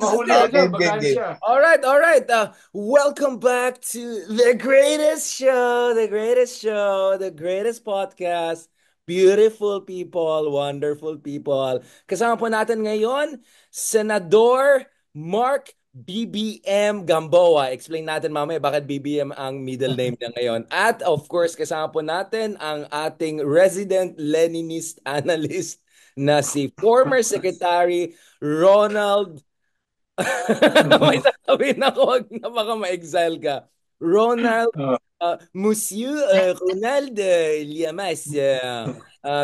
Mahuli ka dyan, Game, game, magalit game. siya. All right, all right. Welcome back to the greatest show, the greatest show, the greatest podcast. Beautiful people, wonderful people. Kasama po natin ngayon, Senador Mark BBM Gamboa. Explain natin mamaya bakit BBM ang middle name niya ngayon. At of course, kasama po natin ang ating resident Leninist analyst na si former Secretary Ronald. May sasabihin ako, wag na baka ma-exile ka. Ronald, Oh, Monsieur Ronald Liamas.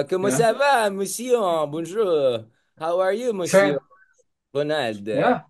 Comment yeah. ça va, Monsieur? Bonjour. How are you, Monsieur C'est, Ronald? yeah.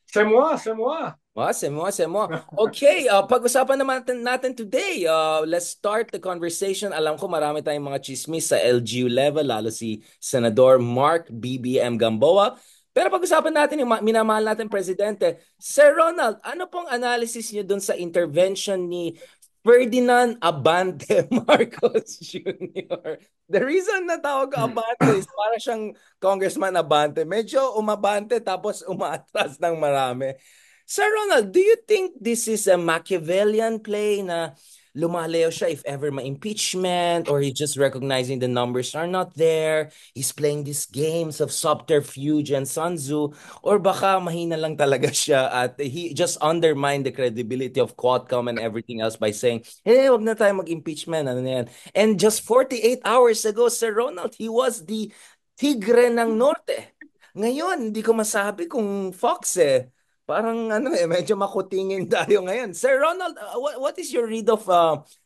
C'est moi, c'est moi. C'est moi, c'est moi. Okay, pag-usapan naman natin today. Let's start the conversation. Alam ko marami tayong mga chismis sa LGU level, lalo si Senador Mark BBM Gamboa. Pero pag-usapan natin yung minamahal natin presidente. Sir Ronald, ano pong analysis niyo dun sa intervention ni Ferdinand Abante Marcos Jr.? The reason na tawag ko Abante is para siyang Congressman Abante. Medyo umabante tapos umaatras ng marami. Sir Ronald, do you think this is a Machiavellian play na lumaleo siya if ever ma-impeachment or he's just recognizing the numbers are not there, he's playing these games of subterfuge and Sun Tzu, or baka mahina lang talaga siya at he just undermined the credibility of Quadcom and everything else by saying, hey, wag na tayo mag-impeachment, ano na yan. And just 48 hours ago, Sir Ronald, he was the Tigre ng Norte. Ngayon, hindi ko masabi kung Fox eh. Parang ano eh, medyo makutingin tayo ngayon. Sir Ronald, what is your read of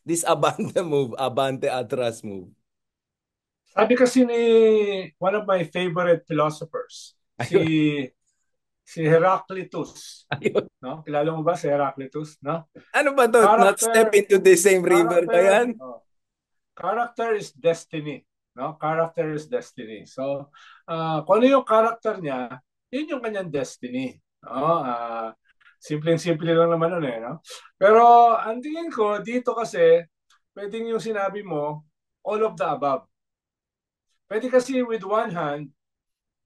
this Abante move, Abante Atras move? Sabi kasi ni one of my favorite philosophers, Ayun, si Heraclitus. ayun. No? Kilala mo ba si Heraclitus? No? Ano ba to? Not step Character, into the same river ba character, yan? oh, character is destiny. No? Character is destiny. So, kung ano yung character niya, yun yung kanyang destiny. No? Simpleng-simple lang naman nun eh. No? Pero ang tingin ko, dito kasi, pwedeng yung sinabi mo, all of the above. Pwede kasi with one hand,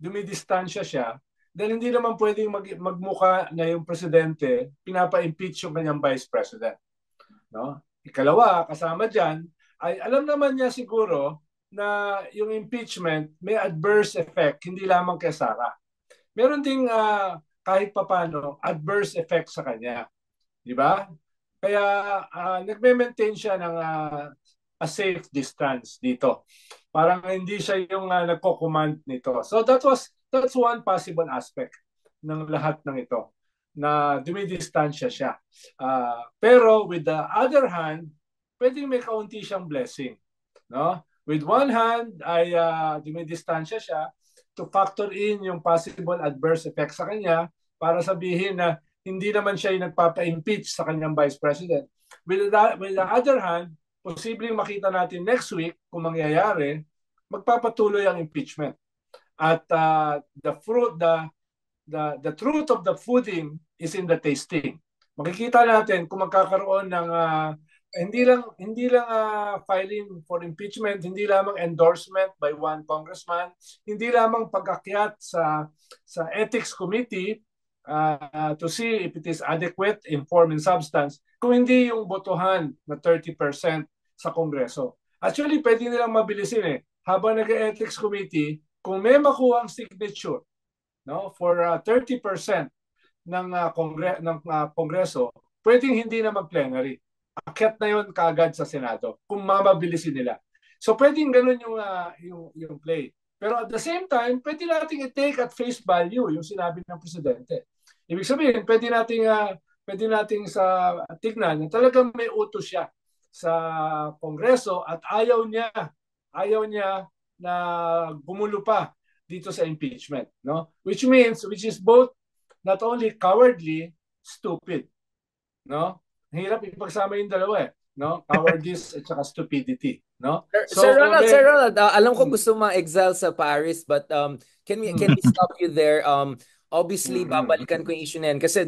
dumidistansya siya, dahil hindi naman pwedeng magmuka na yung presidente, pinapa-impeach yung kanyang vice president. No? Ikalawa, kasama dyan, ay alam naman niya siguro na yung impeachment may adverse effect, hindi lamang kay Sara. Meron ding kahit papano adverse effect sa kanya. Di ba? Kaya nagme-maintain siya ng a safe distance dito. Parang hindi siya yung nagko-command nito. So that's one possible aspect ng lahat ng ito na dumidistansya siya. Pero with the other hand, pwedeng may kaunti siyang blessing. No? With one hand ay dumidistansya siya to factor in yung possible adverse effects sa kanya para sabihin na hindi naman siya yung nagpapa-impeach sa kanyang vice president. With the other hand, posibleng makita natin next week kung mangyayari, magpapatuloy ang impeachment. At the truth of the fooding is in the tasting. Makikita natin kung magkakaroon ng hindi lang filing for impeachment, hindi lamang endorsement by one congressman, hindi lamang pag-akyat sa ethics committee to see if it is adequate in form and substance, kung hindi yung botohan na 30% sa Kongreso. Actually, pwede nilang mabilisin eh. Habang nag-ethics committee, kung may makuha ang signature no, for 30% ng Kongreso, pwedeng hindi na mag-plenary. Akyat na yun kaagad sa Senado kung mamabilisin nila. So pwedeng ganun yung play. Pero at the same time, pwede nating i-take at face value yung sinabi ng presidente. Ibig sabihin, pwede nating tignan na talagang may utos siya sa Kongreso at ayaw niya na gumulo pa dito sa impeachment, no? Which is both not only cowardly, stupid, no? Hirap ipagsama yung dalawa eh, no? Cowardice at saka stupidity, no? Sir So Ronald, Sir Ronald, alam ko mm, gusto ma-exile sa Paris, but can we mm, stop you there? Obviously, mm, babalikan ko yung issue na yan kasi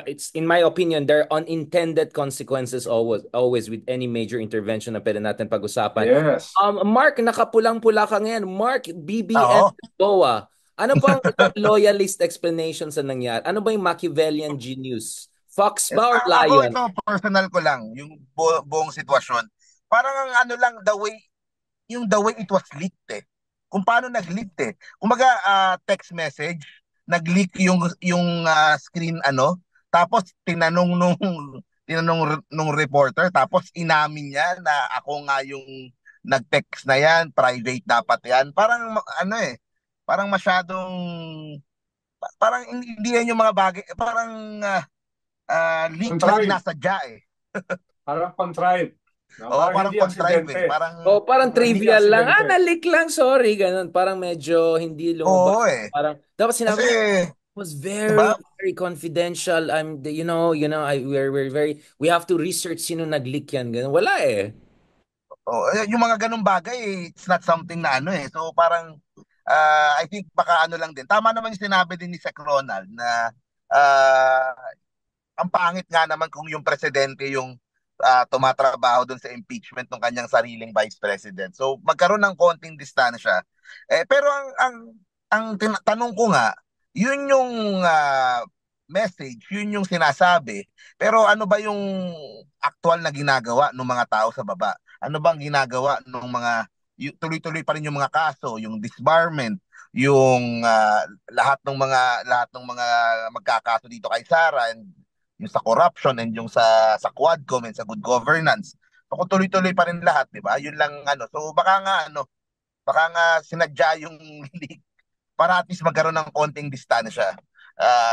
it's in my opinion, there are unintended consequences always with any major intervention na pwede natin pag-usapan. yes. Mark, nakapulang-pula ka ngayon. Mark, BBM Oo. Boa. Ano bang isang loyalist explanation sa nangyari? Ano ba yung Machiavellian genius? Fox ba or Ako lion? ito, personal ko lang, yung buong sitwasyon. Parang ang ano lang, the way it was leaked eh. Kung paano nag-leak eh. Kumbaga, text message, nag-leak yung screen ano, tapos tinanong nung reporter, tapos inamin niya na ako nga yung nag-text na yan, private dapat yan. Parang ano eh, parang masyadong parang hindi yan yung mga bagay, parang leak na Contrived. sinasadya eh. Parang contrived. No? Oo, Parang parang hindi contrive eh. aksidente. Parang, O parang Hindi trivial lang. Ah, aksidente. nalik lang, sorry. Ganun. Parang medyo hindi lumabas. oo eh. Parang, dapat Kasi, sinabi niya, was di very, ba, very confidential. We have to research sino nag-leak yan. Ganun. Wala eh. yung mga ganung bagay, it's not something na ano eh. So parang, I think baka ano lang din. Tama naman yung sinabi din ni Sec Ronald na ah, ang pangit nga naman kung yung presidente yung tumatrabaho dun sa impeachment ng kanyang sariling vice president. So magkaroon ng konting distansya. Pero ang tanong ko nga, yun yung message, yun yung sinasabi. Pero ano ba yung actual na ginagawa ng mga tao sa baba? Ano bang ginagawa ng mga tuloy-tuloy pa rin yung mga kaso, yung disbarment, yung lahat ng mga magkakaso dito kay Sara, and yung sa corruption, and yung sa Quadcom and sa good governance. So kung tuloy-tuloy pa rin lahat, 'di ba? Yun lang ano. So baka nga sinadya yung leak para at least magkaroon ng konting distansya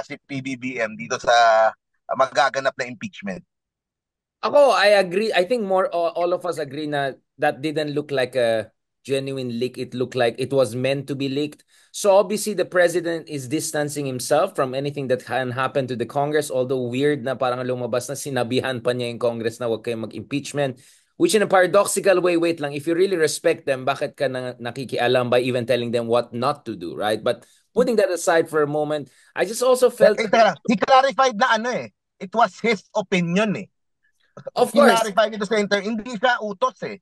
si PBBM dito sa magaganap na impeachment. Ako, I agree. I think more all of us agree na that didn't look like a genuine leak. It looked like it was meant to be leaked. So obviously the president is distancing himself from anything that can happen to the Congress. Although weird na parang lumabas na sinabihan pa niya yung Congress na huwag kayong mag-impeachment. Which in a paradoxical way, wait lang, if you really respect them, bakit ka nakikialam by even telling them what not to do, right? But putting that aside for a moment, I just also felt, Teka lang, he clarified na ano eh. It was his opinion eh. of course, Kinarify nito sa hindi siya utos eh.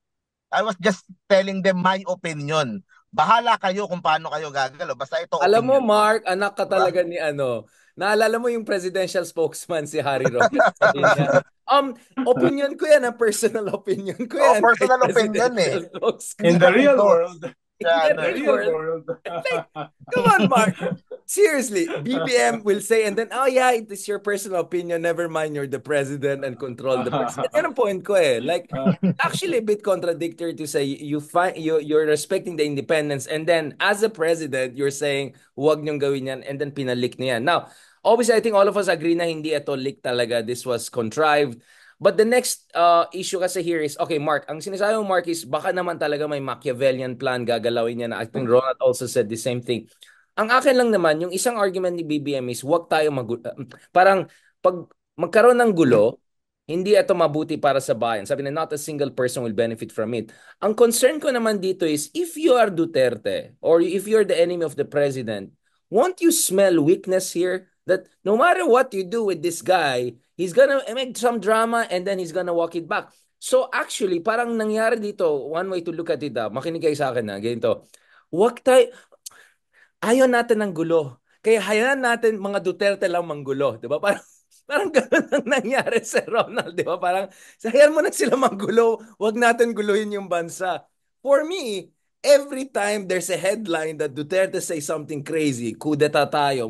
I was just telling them my opinion. Bahala kayo kung paano kayo gagalaw. Basta ito alam mo, opinion ko. Mark, anak ka Diba? talaga ni ano. Naalala mo yung presidential spokesman si Harry Roque. Sabi niya, opinion ko yan, personal opinion ko Oh, yan kahit personal opinion presidential eh. spokesman. Hindi In siya the real utos. world, In Siya, the ano the real eh. real world, world. like, come on, Mark. Seriously, BBM will say, and then, oh yeah, it is your personal opinion. Never mind, you're the president and control the president. Yan ang point ko eh. Like, actually a bit contradictory to say you're respecting the independence, and then as a president, you're saying, huwag niyong gawin yan, and then pinalik niya yan. Now, obviously, I think all of us agree na hindi ito leak talaga. This was contrived. But the next issue kasi here is, okay, Mark, ang sinasabi mo, Mark, is baka naman talaga may Machiavellian plan gagalawin niya na. I think Ronald also said the same thing. Ang akin lang naman, yung isang argument ni BBM is, wag tayo parang pag magkaroon ng gulo, hindi ito mabuti para sa bayan. Sabi na, not a single person will benefit from it. Ang concern ko naman dito is, if you are Duterte, or if you're the enemy of the president, won't you smell weakness here? That no matter what you do with this guy, he's gonna make some drama and then he's gonna walk it back. So actually, parang nangyari dito, one way to look at it, makinig kayo sa akin na, ganito. Wag tayo, ayaw natin ng gulo. Kaya hayaan natin mga Duterte lang manggulo, 'di ba? Parang parang ganoon ang nangyari sa Ronald, 'di ba? Parang hayaan mo na sila manggulo, 'wag natin guluhin yung bansa. For me, every time there's a headline that Duterte say something crazy, kudeta tayo,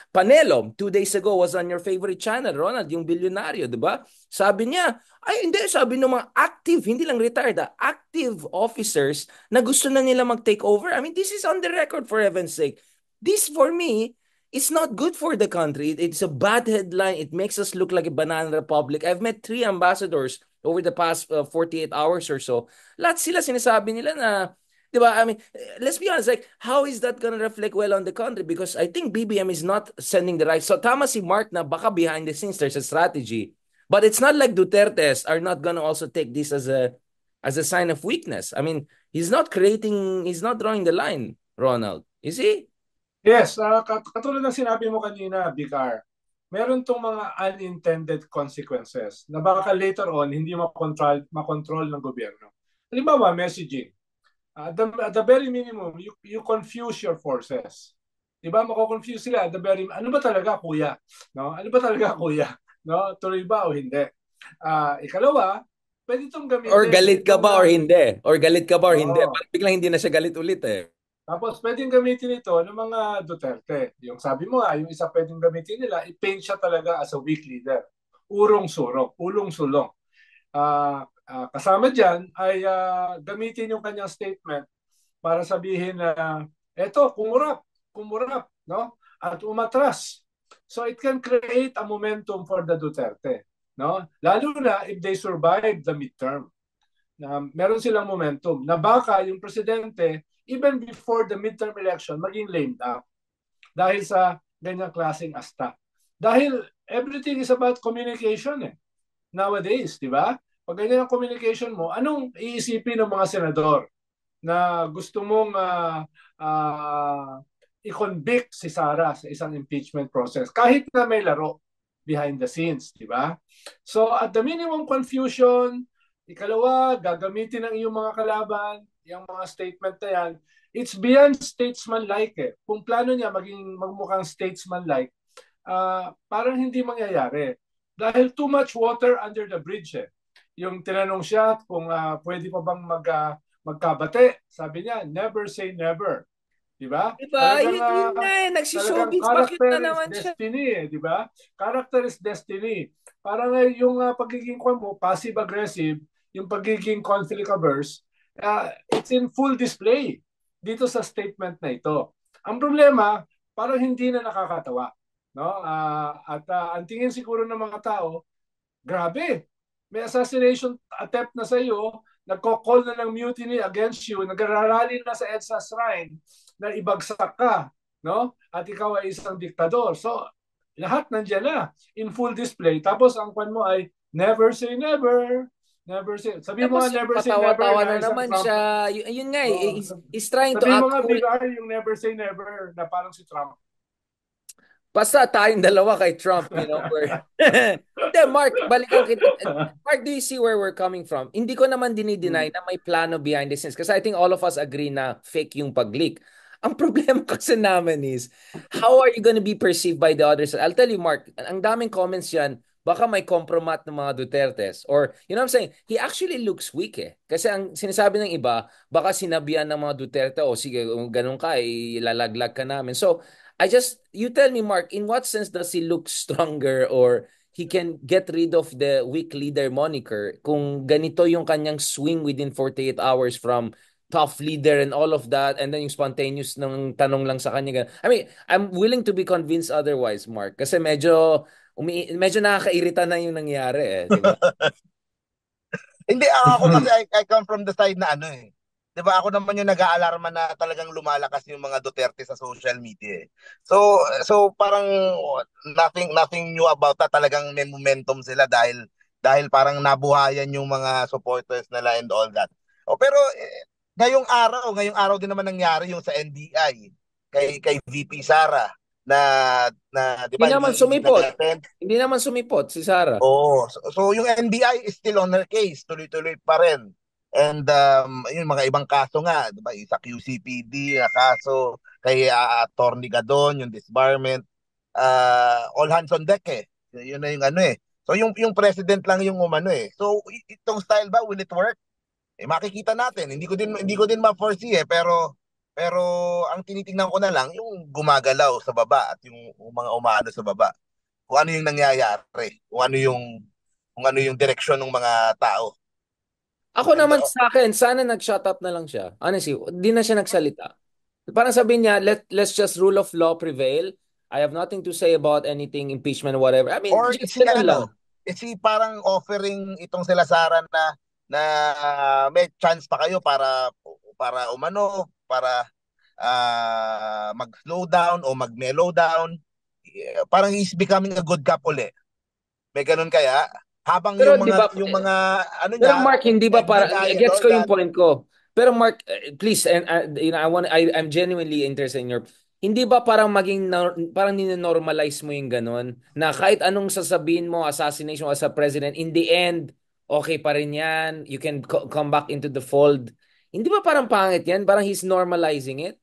Panelo, 2 days ago was on your favorite channel, Ronald, yung bilyonaryo, 'di ba? Sabi niya, ay hindi, sabi ng mga active, hindi lang retired, active officers na gusto na nila mag-take over. I mean, this is on the record for heaven's sake. This, for me, is not good for the country. It's a bad headline. It makes us look like a banana republic. I've met 3 ambassadors over the past 48 hours or so. Lahat sila sinasabi nila na, di ba? I mean, let's be honest, like, how is that gonna reflect well on the country? Because I think BBM is not sending the right. So tama si Mark na baka behind the scenes there's a strategy. But it's not like Duterte's are not gonna also take this as a sign of weakness. I mean, he's not drawing the line, Ronald. Is he? Yes, katulad ng sinabi mo kanina, Vicar, meron tong mga unintended consequences na baka later on hindi makontrol ng gobyerno. Halimbawa, messaging. At the very minimum, you confuse your forces. Di ba? Mako-confuse sila. Ano ba talaga, kuya? No? Ano ba talaga, kuya? No? Tuloy ba o hindi? Ikalawa, pwede itong Or gamitin. galit ka ba or hindi? Or galit ka ba or hindi? Oo. Parang biglang hindi na siya galit ulit eh. Tapos pwedeng gamitin ito ng mga Duterte. Yung sabi mo nga, yung isa pwedeng gamitin nila, i-paint siya talaga as a weak leader. Urong-surong, ulong-sulong. Kasama dyan ay gamitin yung kanyang statement para sabihin na eto, kumurap, no? At umatras. So it can create a momentum for the Duterte, no? Lalo na if they survive the midterm. Na meron silang momentum na baka yung presidente even before the midterm election maging lame duck dahil sa ganyang klaseng asta. Dahil everything is about communication nowadays, di ba? Pag ganyan ang communication mo, anong iisipin ng mga senador na gusto mong i-convict si Sara sa isang impeachment process kahit na may laro behind the scenes, di ba? So at the minimum confusion, ikalawa, gagamitin ng iyong mga kalaban, yung mga statement na yan, it's beyond statesman-like Kung plano niya magmukhang statesman-like, parang hindi mangyayari. Dahil too much water under the bridge Yung tinanong siya kung pwede pa bang magkabate, sabi niya, never say never. Di ba? Diba? Yun nga eh. Talagang Nagsishowbiz. Bakit character na is naman siya? destiny di ba? Character is destiny. Parang yung pagiging mo, passive-aggressive, yung pagiging conflict averse, it's in full display dito sa statement na ito. Ang problema, parang hindi na nakakatawa. No? Ang tingin siguro ng mga tao, grabe, may assassination attempt na sa iyo, nagko-call na ng mutiny against you, nagrarally na sa EDSA shrine na ibagsak ka, no? At ikaw ay isang diktador. So, lahat nandiyan na in full display. Tapos ang kwan mo ay never say never. Never say. Sabi mo Tapos nga yung never say never patawa-tawa na na isang naman Trump. siya. Yun nga eh. Oh, He's trying to sabi mo act nga cool. BR yung never say never na parang si Trump. Basta tayong dalawa kay Trump, Hindi, Mark, balikan kita. Mark, do you see where we're coming from? Hindi ko naman dinideny na may plano behind the scenes kasi I think all of us agree na fake yung pag-leak. Ang problema kasi namin is, how are you gonna be perceived by the others? I'll tell you, Mark, ang daming comments yan, baka may compromat ng mga Dutertes. Or, you know what I'm saying? He actually looks weak Kasi ang sinasabi ng iba, baka sinabihan ng mga Duterte, sige, ganun ka, ilalaglag ka namin. So, you tell me, Mark, in what sense does he look stronger or he can get rid of the weak leader moniker kung ganito yung kanyang swing within 48 hours from tough leader and all of that and then yung spontaneous ng tanong lang sa kanya. I mean, I'm willing to be convinced otherwise, Mark, kasi medyo nakakairita na yung nangyari di ba? Hindi, ako kasi I come from the side na 'Di ba ako naman yung nag-aalarma na talagang lumalakas yung mga Duterte sa social media. So parang nothing new about that. Talagang may momentum sila dahil parang nabuhayan yung mga supporters nila and all that. Pero ngayong araw din naman nangyari yung sa NBI kay VP Sara na 'di Hindi ba naman hindi sumipot. nag-attend. Hindi naman sumipot si Sara. So yung NBI is still on her case, tuloy-tuloy pa rin. And yung mga ibang kaso nga, 'di ba? Sa QCPD na kaso kay Attorney Gadon, yung disbarment, all hands on deck Yun na yung So yung president lang yung umano So itong style ba will it work? Makikita natin. Hindi ko din ma-foresee pero ang tinitingnan ko na lang yung gumagalaw sa baba at yung mga umaano sa baba. Kung ano yung nangyayari, kung ano yung direksyon ng mga tao. Ako And naman sa akin, sana nag-shut up na lang siya. Honestly, di na siya nagsalita. Parang sabihin niya, let's just rule of law prevail. I have nothing to say about anything, impeachment, whatever. I mean, or just ganun lang. is he parang offering itong sila Sara na may chance pa kayo para umano, para mag-slow down o mag-mellow down. Parang he's becoming a good cop uli. May ganun kaya? Habang Pero yung di mga ba, yung mga ano pero niya, Mark, hindi ba para, FBI and gets all ko yung that. point ko. Pero Mark, please, and I'm genuinely interested in your, hindi ba parang parang ninormalize mo yung ganun, na kahit anong sasabihin mo, assassination as a president, in the end, okay pa rin yan, you can come back into the fold. Hindi ba parang pangit yan? Parang he's normalizing it?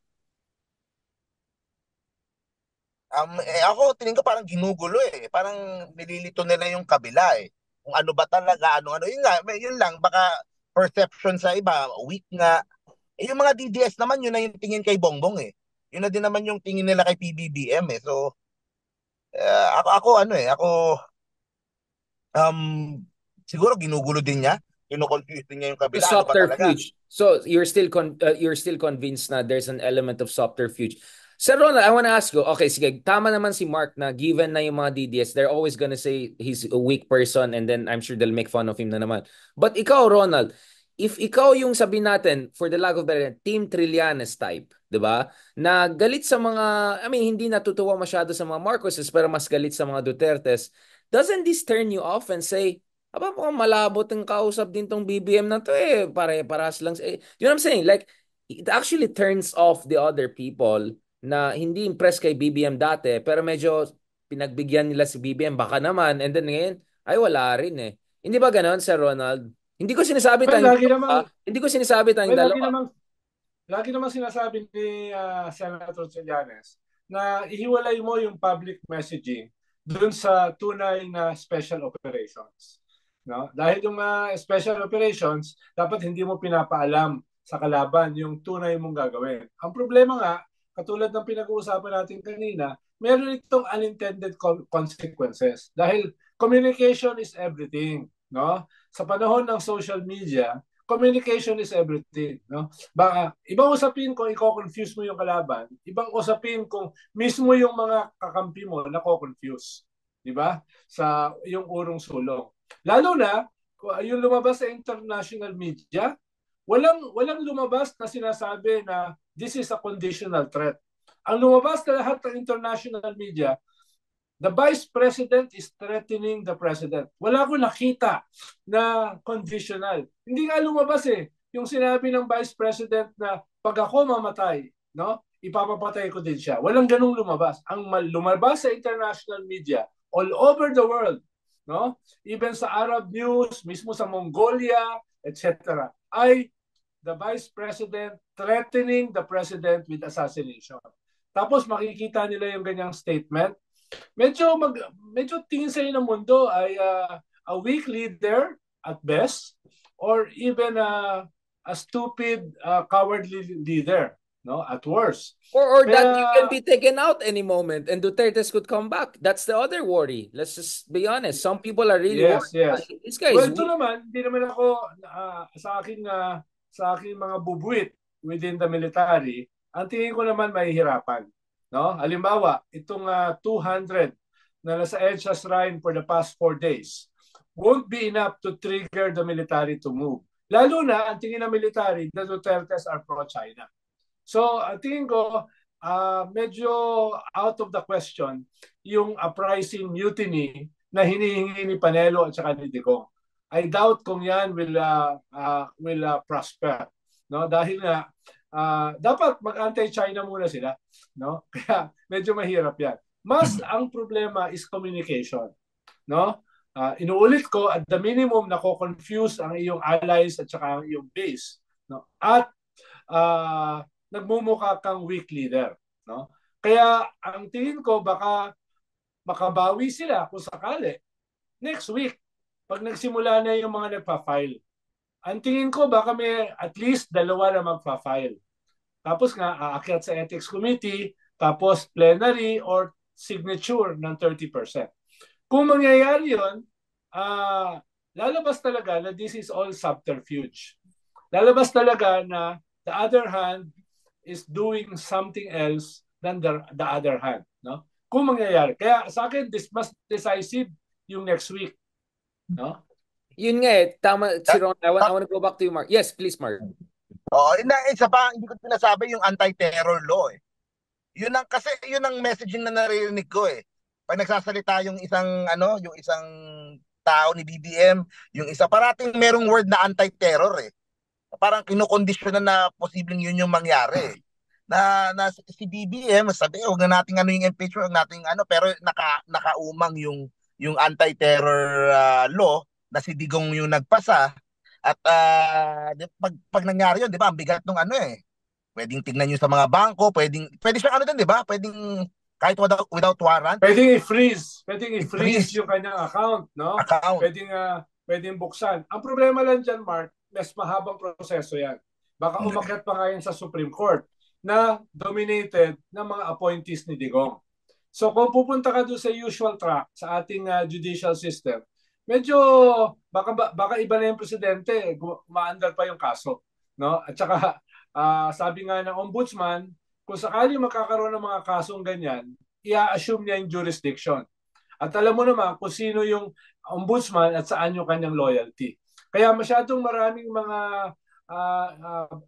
Ako tingin ko parang ginugulo eh. Parang nililito nila yung kabila eh. Kung ano ba talaga, ano-ano. Yun nga, yun lang, baka perception sa iba, weak nga. Yung mga DDS naman, yun na yung tingin kay Bongbong eh. Yun na din naman yung tingin nila kay PBBM eh. So, ako ano eh, um, siguro ginugulo din niya. Kino-confuse din niya yung The kabila. Ano ba talaga? subterfuge. So you're still convinced na there's an element of subterfuge. Sir Ronald, I want to ask you, okay, sige, tama naman si Mark na given na yung mga DDS, they're always gonna say he's a weak person and then I'm sure they'll make fun of him na naman. But ikaw, Ronald, if ikaw yung sabihin natin, for the lack of better, Team Trillanes type, di ba? Na galit sa mga, I mean, hindi natutuwa masyado sa mga Marcoses pero mas galit sa mga Dutertes, doesn't this turn you off and say, aba, mukhang malabot ang kausap din tong BBM na to eh. Pare-paras lang. You know what I'm saying? Like, it actually turns off the other people na hindi impressed kay BBM dati, pero medyo pinagbigyan nila si BBM, baka naman. And then ngayon, ay wala rin eh. Hindi ba ganon, Sir Ronald? Hindi ko sinasabi Well, tayong dalawa. Hindi ko sinasabi tayong lagi dalawa. namang lagi naman sinasabi ni Senator Trillanes na ihiwalay mo yung public messaging dun sa tunay na special operations. No? Dahil yung special operations, dapat hindi mo pinapaalam sa kalaban yung tunay mong gagawin. Ang problema nga, katulad ng pinag-uusapan natin kanina, meron itong unintended consequences. Dahil communication is everything. No? Sa panahon ng social media, communication is everything. No? Baka, ibang usapin kung i-confuse mo yung kalaban, ibang usapin kung mismo yung mga kakampi mo na confuse. Di ba? Sa yung urong sulong. Lalo na, yung lumabas sa international media, walang lumabas na sinasabi na this is a conditional threat. Ang lumabas na lahat ng international media, the Vice President is threatening the President. Wala ko nakita na conditional. Hindi nga lumabas eh. Yung sinabi ng Vice President na pag ako mamatay, no, ipapapatay ko din siya. Walang ganung lumabas. Ang lumabas sa international media all over the world, no, even sa Arab news, mismo sa Mongolia, etc., ay the Vice President threatening the President with assassination. Tapos makikita nila yung ganyang statement. Medyo tingin sa ng mundo ay a weak leader at best or even a stupid cowardly leader, no, at worst. Or that you can be taken out any moment and Duterte's could come back. That's the other worry. Let's just be honest. Some people are really worried. Yes. This guy Well, is ito weak. naman, hindi naman ako sa aking mga bubuit within the military, ang tingin ko naman mahihirapan. No? Halimbawa, itong 200 na nasa EDSA Shrine for the past 4 days won't be enough to trigger the military to move. Lalo na, ang tingin ng military, the Dutertes are pro-China. So, ang tingin ko, medyo out of the question yung uprising mutiny na hinihingi ni Panelo at saka ni Digong. I doubt kung yan will prosper. No? Dahil nga, dapat mag-anti-China muna sila, no? Kaya medyo mahirap 'yan. Mas ang problema is communication, no? Inuulit ko, at the minimum nako-confuse ang iyong allies at saka ang iyong base, no? At nagmumukha kang weak leader, no? Kaya ang tingin ko baka makabawi sila kung sakali next week pag nagsimula na yung mga nagpa-file. Ang tingin ko baka may at least 2 na magpa-file. Tapos nga aakyat sa ethics committee, tapos plenary or signature ng 30%. Kung mangyayari yun, lalabas talaga na this is all subterfuge. Lalabas talaga na the other hand is doing something else than the other hand. No? Kung mangyayari. Kaya sa akin, this must decisive yung next week. No? Yun nga eh, tama si Ron. I want to go back to you, Mark. Yes, please, Mark. Isa pa, hindi ko pinasabi yung anti-terror law eh. Yun ang messaging na naririnig ko eh. Pag nagsasalita yung isang tao ni BBM, yung isa parating merong word na anti-terror eh. Parang kinokondisyonan na posibleng yun yung mangyari. Na si BBM, sabi, huwag na nating yung impeachment, huwag nating pero nakaumang yung anti-terror law na si Digong yung nagpasa. At pag nangyari yun, di ba, ang bigat nung pwedeng tignan nyo sa mga bangko, pwede siyang din, di ba, pwedeng kahit without warrant, Pwedeng i-freeze i-freeze yung kanyang account, no? account. Pwedeng buksan. Ang problema lang dyan, Mark, mas mahabang proseso yan. Baka umakyat pa nga yan sa Supreme Court na dominated ng mga appointees ni Digong. So kung pupunta ka doon sa usual track sa ating judicial system, medyo baka iba na yung presidente, umaandar pa yung kaso, no? At saka sabi nga ng ombudsman, kung sakali magkakaroon ng mga kasong ganyan, i-assume niya yung jurisdiction. At alam mo naman kung sino yung ombudsman at saan yung kanyang loyalty. Kaya masyadong maraming mga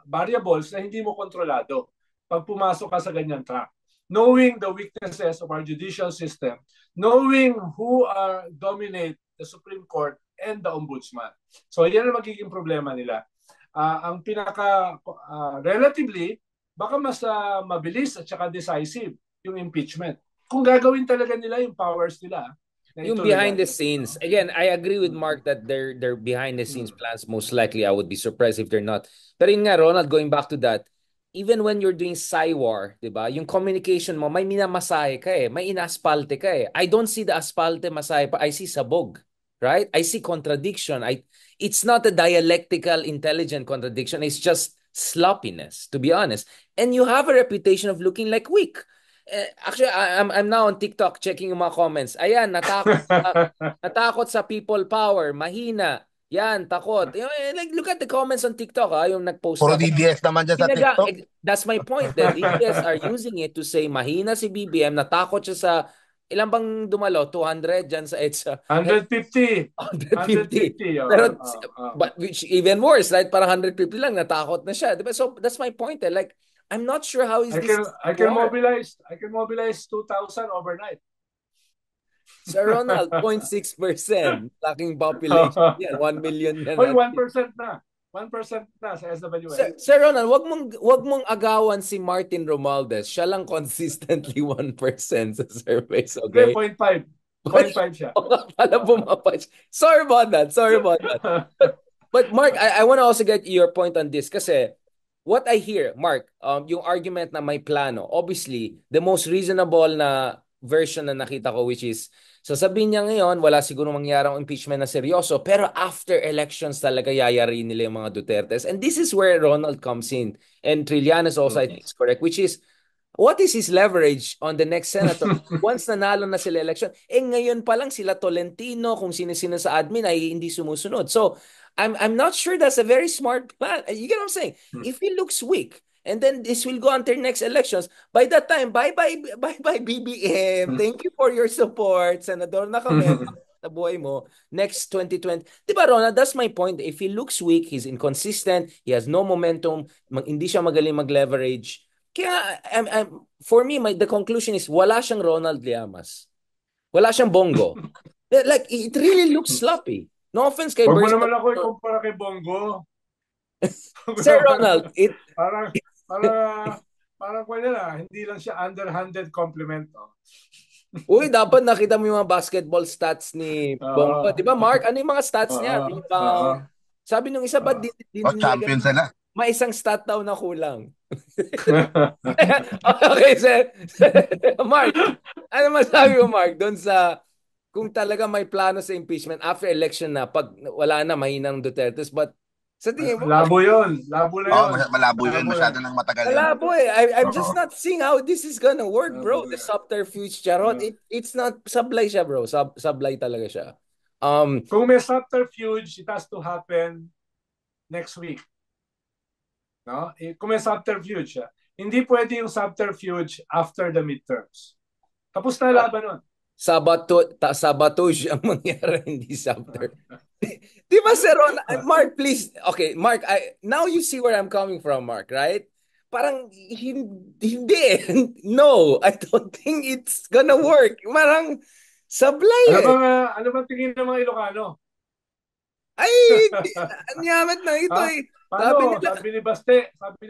variables na hindi mo kontrolado pag pumasok ka sa ganyan track. Knowing the weaknesses of our judicial system, knowing who dominate the Supreme Court and the Ombudsman. So yan ang magiging problema nila. Ang relatively, baka mas mabilis at saka decisive yung impeachment. Kung gagawin talaga nila yung powers nila. Yung behind the scenes. Again, I agree with Mark that they're behind the scenes plans. Most likely, I would be surprised if they're not. Pero yun nga, Ronald, going back to that, even when you're doing Cywar, di ba? Yung communication mo, may minamasahe ka eh. May inaspalte ka eh. I don't see the aspalte masahe pa. I see sabog. Right? I see contradiction. It's not a dialectical, intelligent contradiction. It's just sloppiness, to be honest. And you have a reputation of looking like weak. Actually, I'm now on TikTok checking yung mga comments. Ayan, natakot sa people power, mahina. Yan, takot. Like, look at the comments on TikTok, yung nagpost Puro DDS naman dyan sa TikTok. That's my point. The DDS are using it to say mahina si BBM, natakot siya sa ilan bang dumalo? 200 dyan sa EDSA. 150. 150. Pero, but which even worse, right? Parang 150 lang, natakot na siya. Diba? So, that's my point. Like, I'm not sure how is this. I can mobilize 2,000 overnight. Sir Ronald, 0.6%. Laking population. Yan, 1 million na. Hoy, 1% na. 1% na sa SWS. Sir Ronald, wag mong agawan si Martin Romualdez. Siya lang consistently 1% sa surveys, okay? 0.5. 0.5 siya. Pala bumapatch. Sorry about that. But Mark, I want to also get your point on this kasi what I hear, Mark, yung argument na may plano, obviously, the most reasonable na version na nakita ko, which is, sasabihin niya ngayon, wala siguro mangyarang impeachment na seryoso, pero after elections talaga yayari nila yung mga Dutertes. And this is where Ronald comes in. And Trillanes also, I think, is correct, which is, what is his leverage on the next senator? Once nanalo na sila election, ngayon pa lang sila Tolentino, kung sino-sino sa admin ay hindi sumusunod. So, I'm not sure that's a very smart plan. You get what I'm saying? If he looks weak, and then this will go until next elections, by that time, bye-bye BBM. Thank you for your support. Senador na kami. Na buhay mo. Next 2020. Diba, Ronald? That's my point. If he looks weak, he's inconsistent, he has no momentum, hindi siya magaling mag-leverage. Kaya, for me, the conclusion is, wala siyang Ronald Llamas. Wala siyang Bongo. Like, it really looks sloppy. No offense kay Huwag mo naman ako ikumpara kay Bongo. Sir Ronald, parang hindi lang siya underhanded compliment. Uy, dapat nakita mo yung mga basketball stats ni Bongo. Di ba, Mark? Ano yung mga stats niya? Sabi nung isa ba, champion sila. May isang stat daw na kulang. Okay, sir. Mark, ano masabi mo, Mark, doon sa kung talaga may plano sa impeachment after election na, pag wala na, mahinang Dutertes, but sa tingin mo, labo yun. Labo na yun. Malabo yun. Masyado nang matagal yun. Malabo eh. I'm just not seeing how this is gonna work, bro. The subterfuge, charot. It's not, sablay siya, bro. Sablay talaga siya. Kung may subterfuge, it has to happen next week. No? Kung may subterfuge, hindi pwede yung subterfuge after the midterms. Tapos na laban nun. Sabotage ang mangyari, hindi subter. Di ba, Sir Ron? Mark, please. Okay, Mark, now you see where I'm coming from, Mark, right? Parang, hindi. No, I don't think it's gonna work. Parang, sablay eh. Ano bang tingin ng mga Ilocano? Ay, anyamat na ito eh. Sabi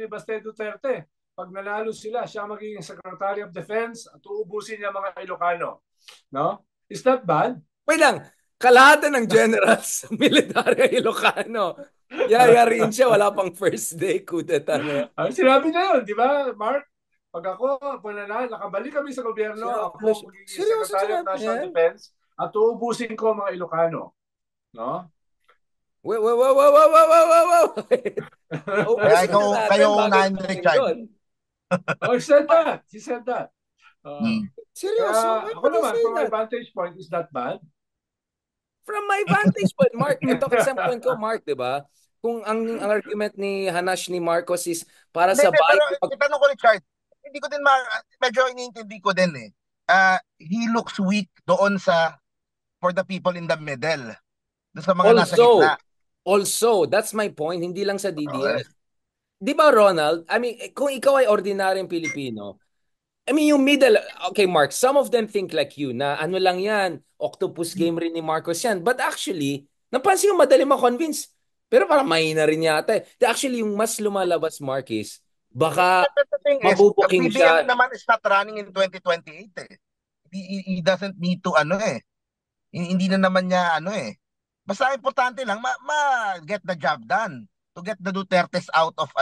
ni Baste Duterte, pag nanalo sila, siya magiging Secretary of Defense at uubusin niya mga Ilocano. No? Is that bad? Wait lang. Kalahatan ng generals sa military Ilocano. Yayarin siya, wala pang first day, kudeta na. Sinabi na yun, di ba, Mark? pag nakabalik kami sa gobyerno, ako magiging Seryoso Secretary of sinabi National yan? Defense at uubusin ko mga Ilocano. No? Wait, wait, wait, wait, wait, wait, wait, wait, wait. Kaya Ubusin na natin kayo bago unahin, gawin Richard. yun. Oh, he said that. He said that. Seryoso? Why Ako would he naman, say from my that? vantage point, is that bad? From my vantage point, Mark, ito kasi ang point ko, Mark, di ba? Kung ang argument ni Hanash ni Marcos is para sa Hindi, pero bahay, itanong ko, Richard, hindi ko din medyo iniintindi ko din eh. He looks weak doon sa for the people in the middle. Doon sa mga nasa gitna. Also, that's my point, hindi lang sa Okay. DDS. Di ba, Ronald? I mean, kung ikaw ay ordinaryong Pilipino, I mean, yung middle, okay, Mark, some of them think like you, na ano lang yan, octopus game rin ni Marcos yan. But actually, napansin ko madali ma-convince. Pero parang mahina rin yata eh. Actually, yung mas lumalabas, Mark, is baka But the thing is, mabubuking BBM siya. naman is not running in 2028 eh. He doesn't need to hindi na naman niya Basta importante lang get the job done to get the Dutertes out of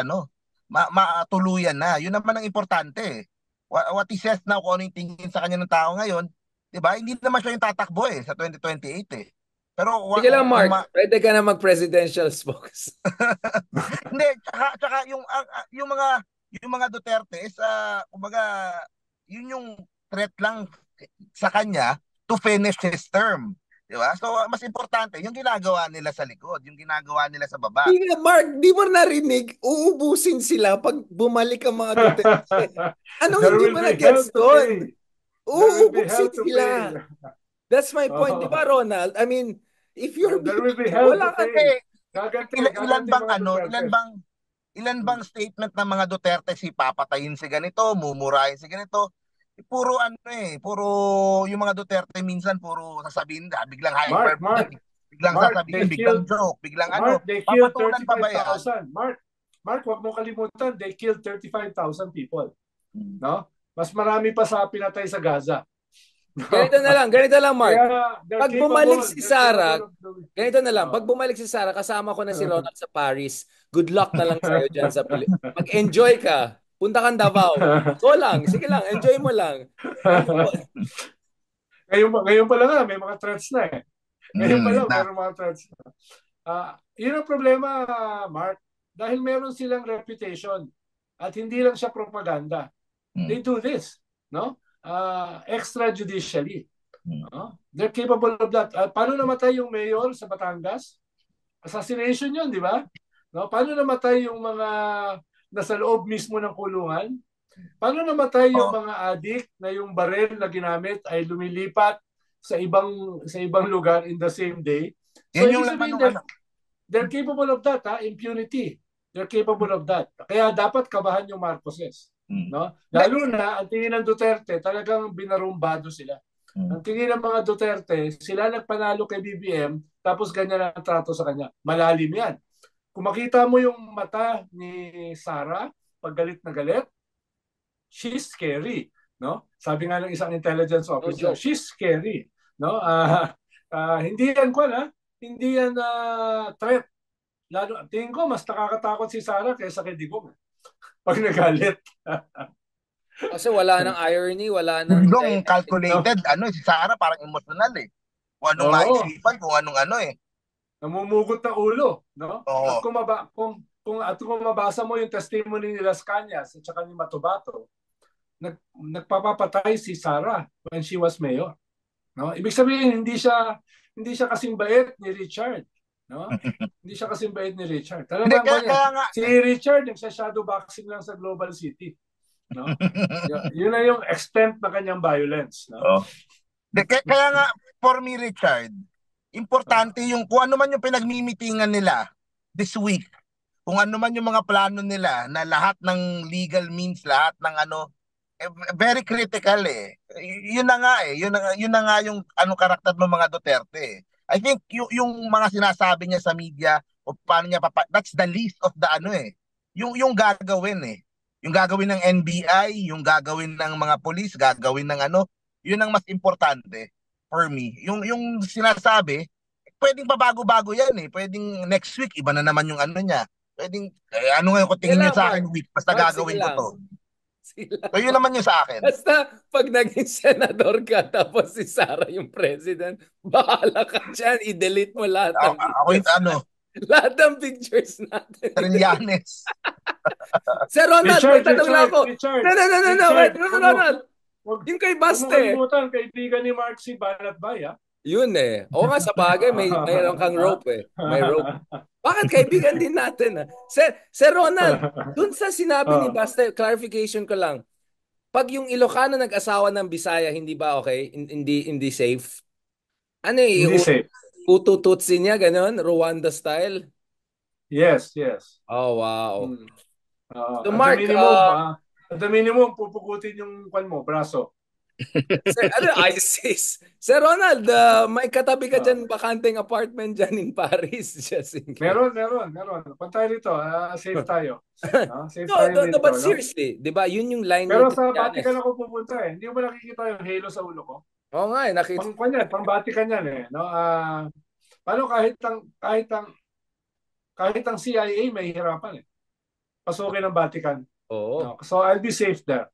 matuluyan na. Yun naman ang importante. What he says now, kung ano yung tingin sa kanya ng tao ngayon, 'di ba? Hindi naman siya yung tatakbo sa 2028 eh. Pero Sige lang, Mark. Pwede ka na mag-presidential spokes. hindi, tsaka yung mga Duterte is kumbaga yun yung threat lang sa kanya to finish his term. Di ba? So, mas importante, yung ginagawa nila sa likod, yung ginagawa nila sa baba. Hindi nga, Mark, di mo narinig, uubusin sila pag bumalik ang mga Duterte. Anong hindi mo na-gets doon? Uubusin sila. That's my point. Di ba, Ronald? I mean, if you're there will be hell wala to ka ilan bang statement ng mga Duterte si papatayin si ganito, mumurahin si ganito? Puro puro yung mga Duterte minsan puro sasabihin, biglang hyper, biglang sasabihin, biglang joke, biglang they killed papatulan pa ba yan? 35,000. Mark, wag mo kalimutan, they killed 35,000 people. No? Mas marami pa sa pinatay sa Gaza. Ganito na lang, Mark. Pag bumalik si Sarah, ganito na lang, pag bumalik si Sarah, kasama ko na si Ronald sa Paris. Good luck na lang sa'yo dyan sa Pilipinas. Mag-enjoy ka. Punta kang Davao. So lang, sige lang, enjoy mo lang. Ngayon pa lang may mga threats na eh. Ngayon pa lang, may mga threats na. Yun ang problema, Mark. Dahil meron silang reputation at hindi lang siya propaganda. They do this, no? Extrajudicially. They're capable of that. Paano namatay yung mayor sa Batangas? Assassination yun, di ba? No? Paano namatay yung mga nasa loob mismo ng kulungan? Paano namatay yung mga adik na yung barel na ginamit ay lumilipat sa ibang lugar in the same day? So yung they're capable of that, impunity. They're capable of that. Kaya dapat kabahan yung Marcoses. No? Lalo na ang tingin ng Duterte, talagang binarumbado sila. Ang tingin ng mga Duterte, sila nagpanalo kay BBM, tapos ganyan ang trato sa kanya. Malalim yan. Kung makita mo yung mata ni Sara, pag galit na galit, she's scary. No? Sabi nga ng isang intelligence officer, she's scary. No? Hindi yan threat. Lalo, tingin ko, mas nakakatakot si Sara kaysa kay Digong. Pag nagalit. Kasi wala nang irony, wala nang... Digong calculated, si Sara parang emotional eh. Kung anong maisipan, kung anong Namumugot ng ulo. No? Oo. At kung mabasa mo yung testimony ni Las Cañas at saka ni Matubato, nagpapapatay si Sara when she was mayor. No? Ibig sabihin, hindi siya kasing bait ni Richard. No? Hindi siya kasing bait ni Richard. Si Richard nagsha-shadow boxing lang sa Global City. No? Yun na yung extent na kanyang violence. No? Kaya nga, for me, Richard, importante yung kung ano man yung pinagmimitingan nila this week, kung ano man yung mga plano nila na lahat ng legal means, lahat ng very critical eh. Yun na nga yung karakter ng mga Duterte. I think yung mga sinasabi niya sa media o paano niya that's the least of the yung gagawin eh. Yung gagawin ng NBI, yung gagawin ng mga police, gagawin ng yun ang mas importante for me. Yung sinasabi, pwedeng pabago-bago yan eh. Pwedeng next week iba na naman yung niya. Pwedeng ngayon ko tingin niya sa akin week basta gagawin ko to. sila. So yun naman yung sa akin. Basta pag naging senador ka tapos si Sara yung president, bahala ka dyan. I-delete mo lahat ng Ako yung pictures. Lahat ng pictures natin. Trillanes. Sir Ronald, may tanong lang ako. Richard, No. Wait, Ronald. Yung kay Huwag mo Baste. kalimutan, kaibigan ni Mark si Banatbay, ha? Yun eh. Oo nga, sa bagay, mayroon kang rope eh. May rope. Bakit kaibigan din natin? Sir Ronald, dun sa sinabi ni Baste, clarification ko lang. Pag yung Ilocano nag-asawa ng Bisaya, hindi ba okay? Hindi safe? Ano eh? Hindi safe. Utututsi niya, ganun? Rwanda style? Yes. Oh, wow. So, At Mark, the minimum, pupugutin yung kwan mo, braso. ISIS. Sir Ronald, may katabi ka dyan, bakanteng apartment dyan in Paris. Just in case. Meron. Pantay dito, safe tayo. Safe No, tayo dito. but seriously, di ba, yun yung line Pero ni sa Trillanes. Vatican ako pupunta eh. Hindi mo nakikita yung halo sa ulo ko. Oo nga eh, nakita. Pang Vatican yan eh. No? Paano kahit ang CIA may hirapan eh. Pasukin ng Vatican. Oo. No? So I'll be safe there.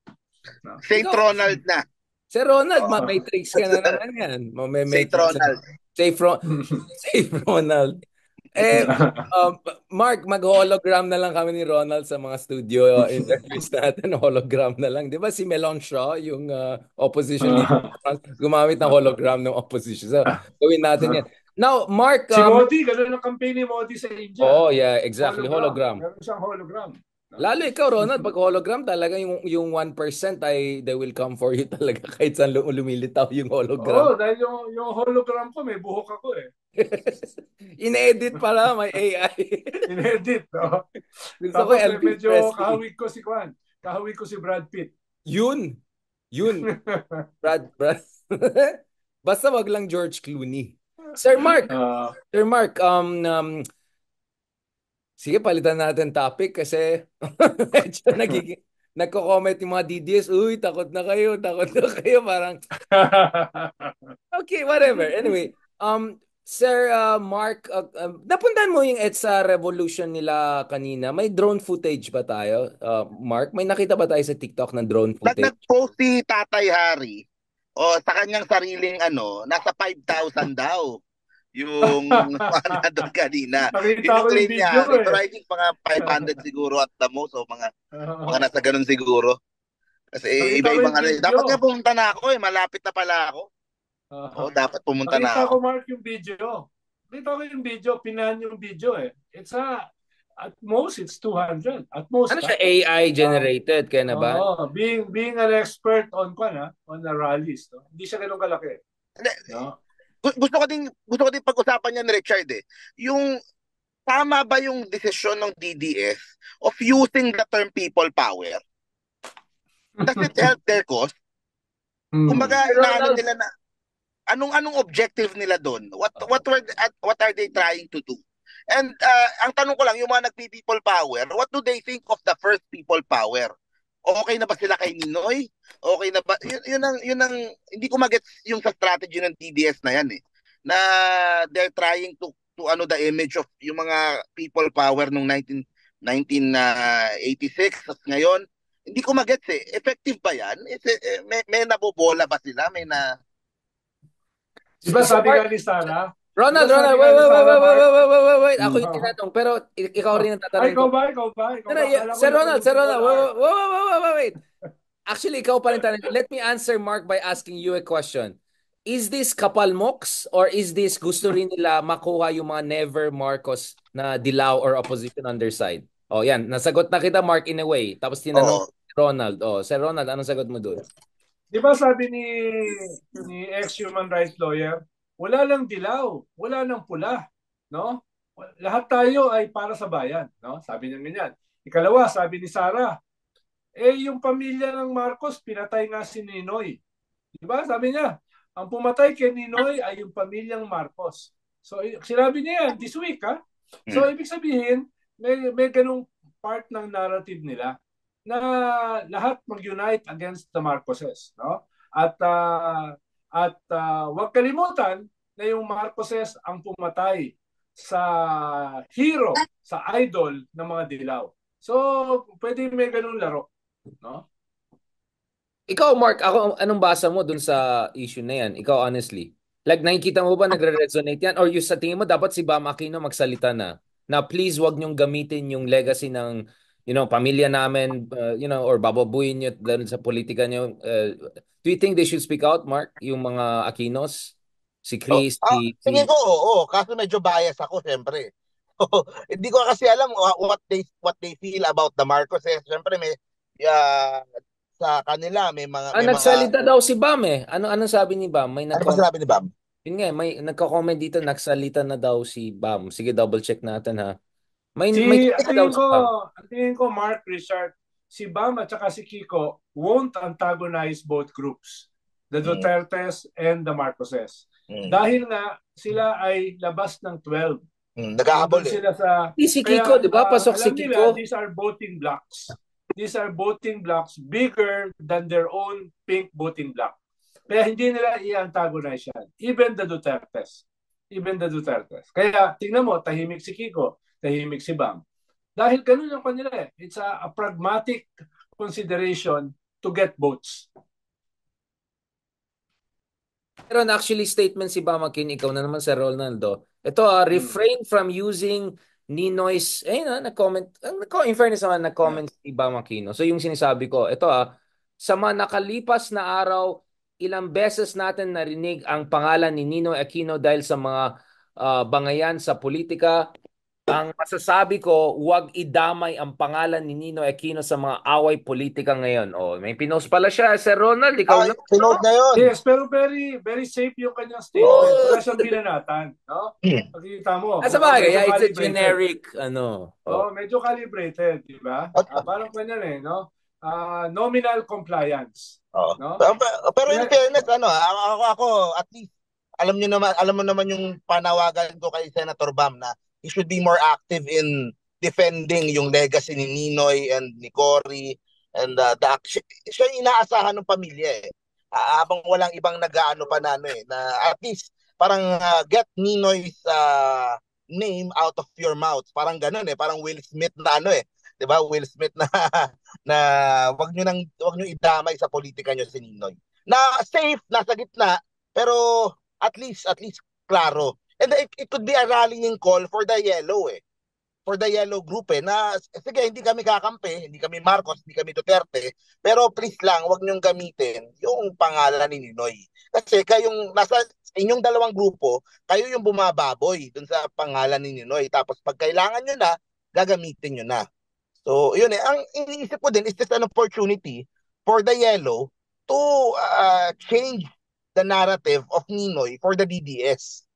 No? Saint Ronald na. Sir Ronald, ma-matrix ka na naman yan. Saint Ronald. Safe Ronald. Mark, mag-hologram na lang kami ni Ronald sa mga studio interviews natin. Hologram na lang. Di ba si Mélenchon, yung opposition leader, gumamit ng hologram ng opposition. So, gawin natin yan. Now, Mark... si Modi, ganun ang campaign ni Modi sa India. Oh, yeah, exactly. Hologram. Meron siyang hologram. Lalo ikaw, Ronald, pag hologram, talaga yung 1% ay they will come for you talaga kahit saan lumilitaw yung hologram. Dahil yung hologram ko, may buhok ako eh. In-edit pala, may AI. In-edit, no? Gusto ko Tapos Elvis medyo Presley. kahawig ko si Brad Pitt. Yun. Brad. Basta wag lang George Clooney. Sir Mark, sige, palitan natin topic kasi medyo nagko-comment yung mga DDS, uy, takot na kayo, parang okay, whatever. Anyway, Sir Mark, napuntahan mo yung EDSA Revolution nila kanina. May drone footage ba tayo? Mark, may nakita ba tayo sa TikTok ng drone footage? Nag-post si Tatay Harry sa kanyang sariling nasa 5,000 daw. Yung doon kanina. Nakita ko yung video ko eh. Pero I think mga 500 siguro at the most. O mga nasa ganun siguro. Kasi iba-ibang dapat nga pumunta na ako eh. Malapit na pala ako. Dapat pumunta na ako. Nakita ko, Mark, yung video. Pinahan yung video eh. At most, it's 200. At most. Ano siya, AI generated? Kaya na ba? Being an expert on the rallies. No? Hindi siya ganun kalaki. No? Gusto ko din pag-usapan yan, Richard eh. Yung tama ba yung desisyon ng DDS of using the term people power? Does it help their cause? Kumbaga, nila na anong objective nila doon? What are they trying to do? And ang tanong ko lang, yung mga nagpi-people power, what do they think of the first people power? Okay na ba sila kay Ninoy? Okay na ba? Yun ang hindi ko magets yung sa strategy ng TDS na yan eh. Na they're trying to the image of yung mga people power nung 1986 at ngayon. Hindi ko magets eh. Effective ba yan? May nabobola ba sila? Diba sabi nga ni Sara? Ronald, wait. Ako yung tinatong, pero ikaw rin ang tatanong ko. Ikaw ba? Sir Ronald, wait. Actually, ikaw pa rin tanong. Let me answer Mark by asking you a question. Is this kapalmoks or is this gusto rin nila makuha yung mga never Marcos na dilaw or opposition on their side? Oh, yan. Nasagot na kita, Mark, in a way. Tapos tinanong Ronald. Sir Ronald, anong sagot mo doon? Di ba sabi ni ex-human rights lawyer, wala lang dilaw, wala nang pula, no? Lahat tayo ay para sa bayan, no? Sabi niya ganyan. Ikalawa, sabi ni Sara, yung pamilya ng Marcos pinatay nga si Ninoy. Di ba? Sabi niya, ang pumatay kay Ninoy ay yung pamilyang Marcos. So sinabi niya yan this week, ha? So ibig sabihin, may ganung part ng narrative nila na lahat mag-unite against the Marcoses, no? At huwag kalimutan na yung Marcoses ang pumatay sa hero, sa idol ng mga dilaw. So, pwede may ganun laro. No? Ikaw, Mark, anong basa mo dun sa issue na yan? Ikaw, honestly. Like, nakikita mo ba nagre-resonate yan? Or yung sa tingin mo, dapat si Bam Aquino magsalita na please wag niyong gamitin yung legacy ng, pamilya namin, or bababuyin niyo dahil sa politika niyo. Do you think they should speak out, Mark? Yung mga Aquinos? Si Oh, Chris, si... tingin ko oo, kaso medyo bias ako syempre. Hindi ko kasi alam what they feel about the Marcoses. Syempre may uh, sa kanila may mga nagsalita daw si Bam eh. Ano sabi ni Bam? May ano ba nag-comment. sinabi ni Bam? Yun nga, may nagko-comment dito, nagsalita na daw si Bam. Sige, double check natin ha. May Si, tweet na daw si Bam. ang tingin ko, Mark, Richard, si Bam at saka si Kiko won't antagonize both groups, the Mm, Dutertes and the Marcoses. mm, Dahil nga, sila ay labas ng 12. Nag-aabol Nandun eh. sila sa... Si Kiko, Kaya di ba? Pasok si alam nila, Kiko. these are voting blocks. These are voting blocks bigger than their own pink voting block. Kaya hindi nila i-antagonize yan. Even the Dutertes. Even the Dutertes. Kaya tingnan mo, tahimik si Kiko, tahimik si Bam. Dahil ganun yung kanila eh. It's a pragmatic consideration to get votes. Pero actually statement si Bam Aquino, ikaw na naman sa Ronaldo. Ito refrain from using Ninoy's, nag-comment, in fairness naman, nag-comment si Bam Aquino. So yung sinasabi ko, ito sa mga nakalipas na araw, ilang beses natin narinig ang pangalan ni Ninoy Aquino dahil sa mga bangayan sa politika. Ang masasabi ko, huwag idamay ang pangalan ni Ninoy Aquino sa mga away politika ngayon. Oh, may pinost pala siya, Sir Ronald, ikaw na. Pinod na yun. Yes, pero very very safe yung kanyang statement. Oh! Wala siyang binanatan, no? Pagkita mo, Sa bagay, medyo it's a calibrated. generic, Medyo calibrated, di ba? Parang ganyan eh, no? Nominal compliance, no? Pero in fairness, ako at least alam mo naman yung panawagan ko kay Senator Bam na he should be more active in defending yung legacy ni Ninoy and ni Cory and siya yung inaasahan ng pamilya eh. Habang walang ibang nag-aano pa na na at least parang get Ninoy's name out of your mouth. Parang ganun eh, parang Will Smith na 'di ba? Will Smith na na wag niyo idamay sa politika niyo si Ninoy. Na safe nasa gitna pero at least klaro. And it could be a rallying call for the yellow eh. For the yellow group na sige hindi kami kakampi, hindi kami Marcos, hindi kami Duterte, pero please lang wag niyong gamitin yung pangalan ni Ninoy. Kasi kayong nasa inyong dalawang grupo, kayo yung bumababoy dun sa pangalan ni Ninoy. Tapos pag kailangan niyo na, gagamitin niyo na. So, yun eh. Ang iniisip ko din is this an opportunity for the yellow to change the narrative of Ninoy for the DDS.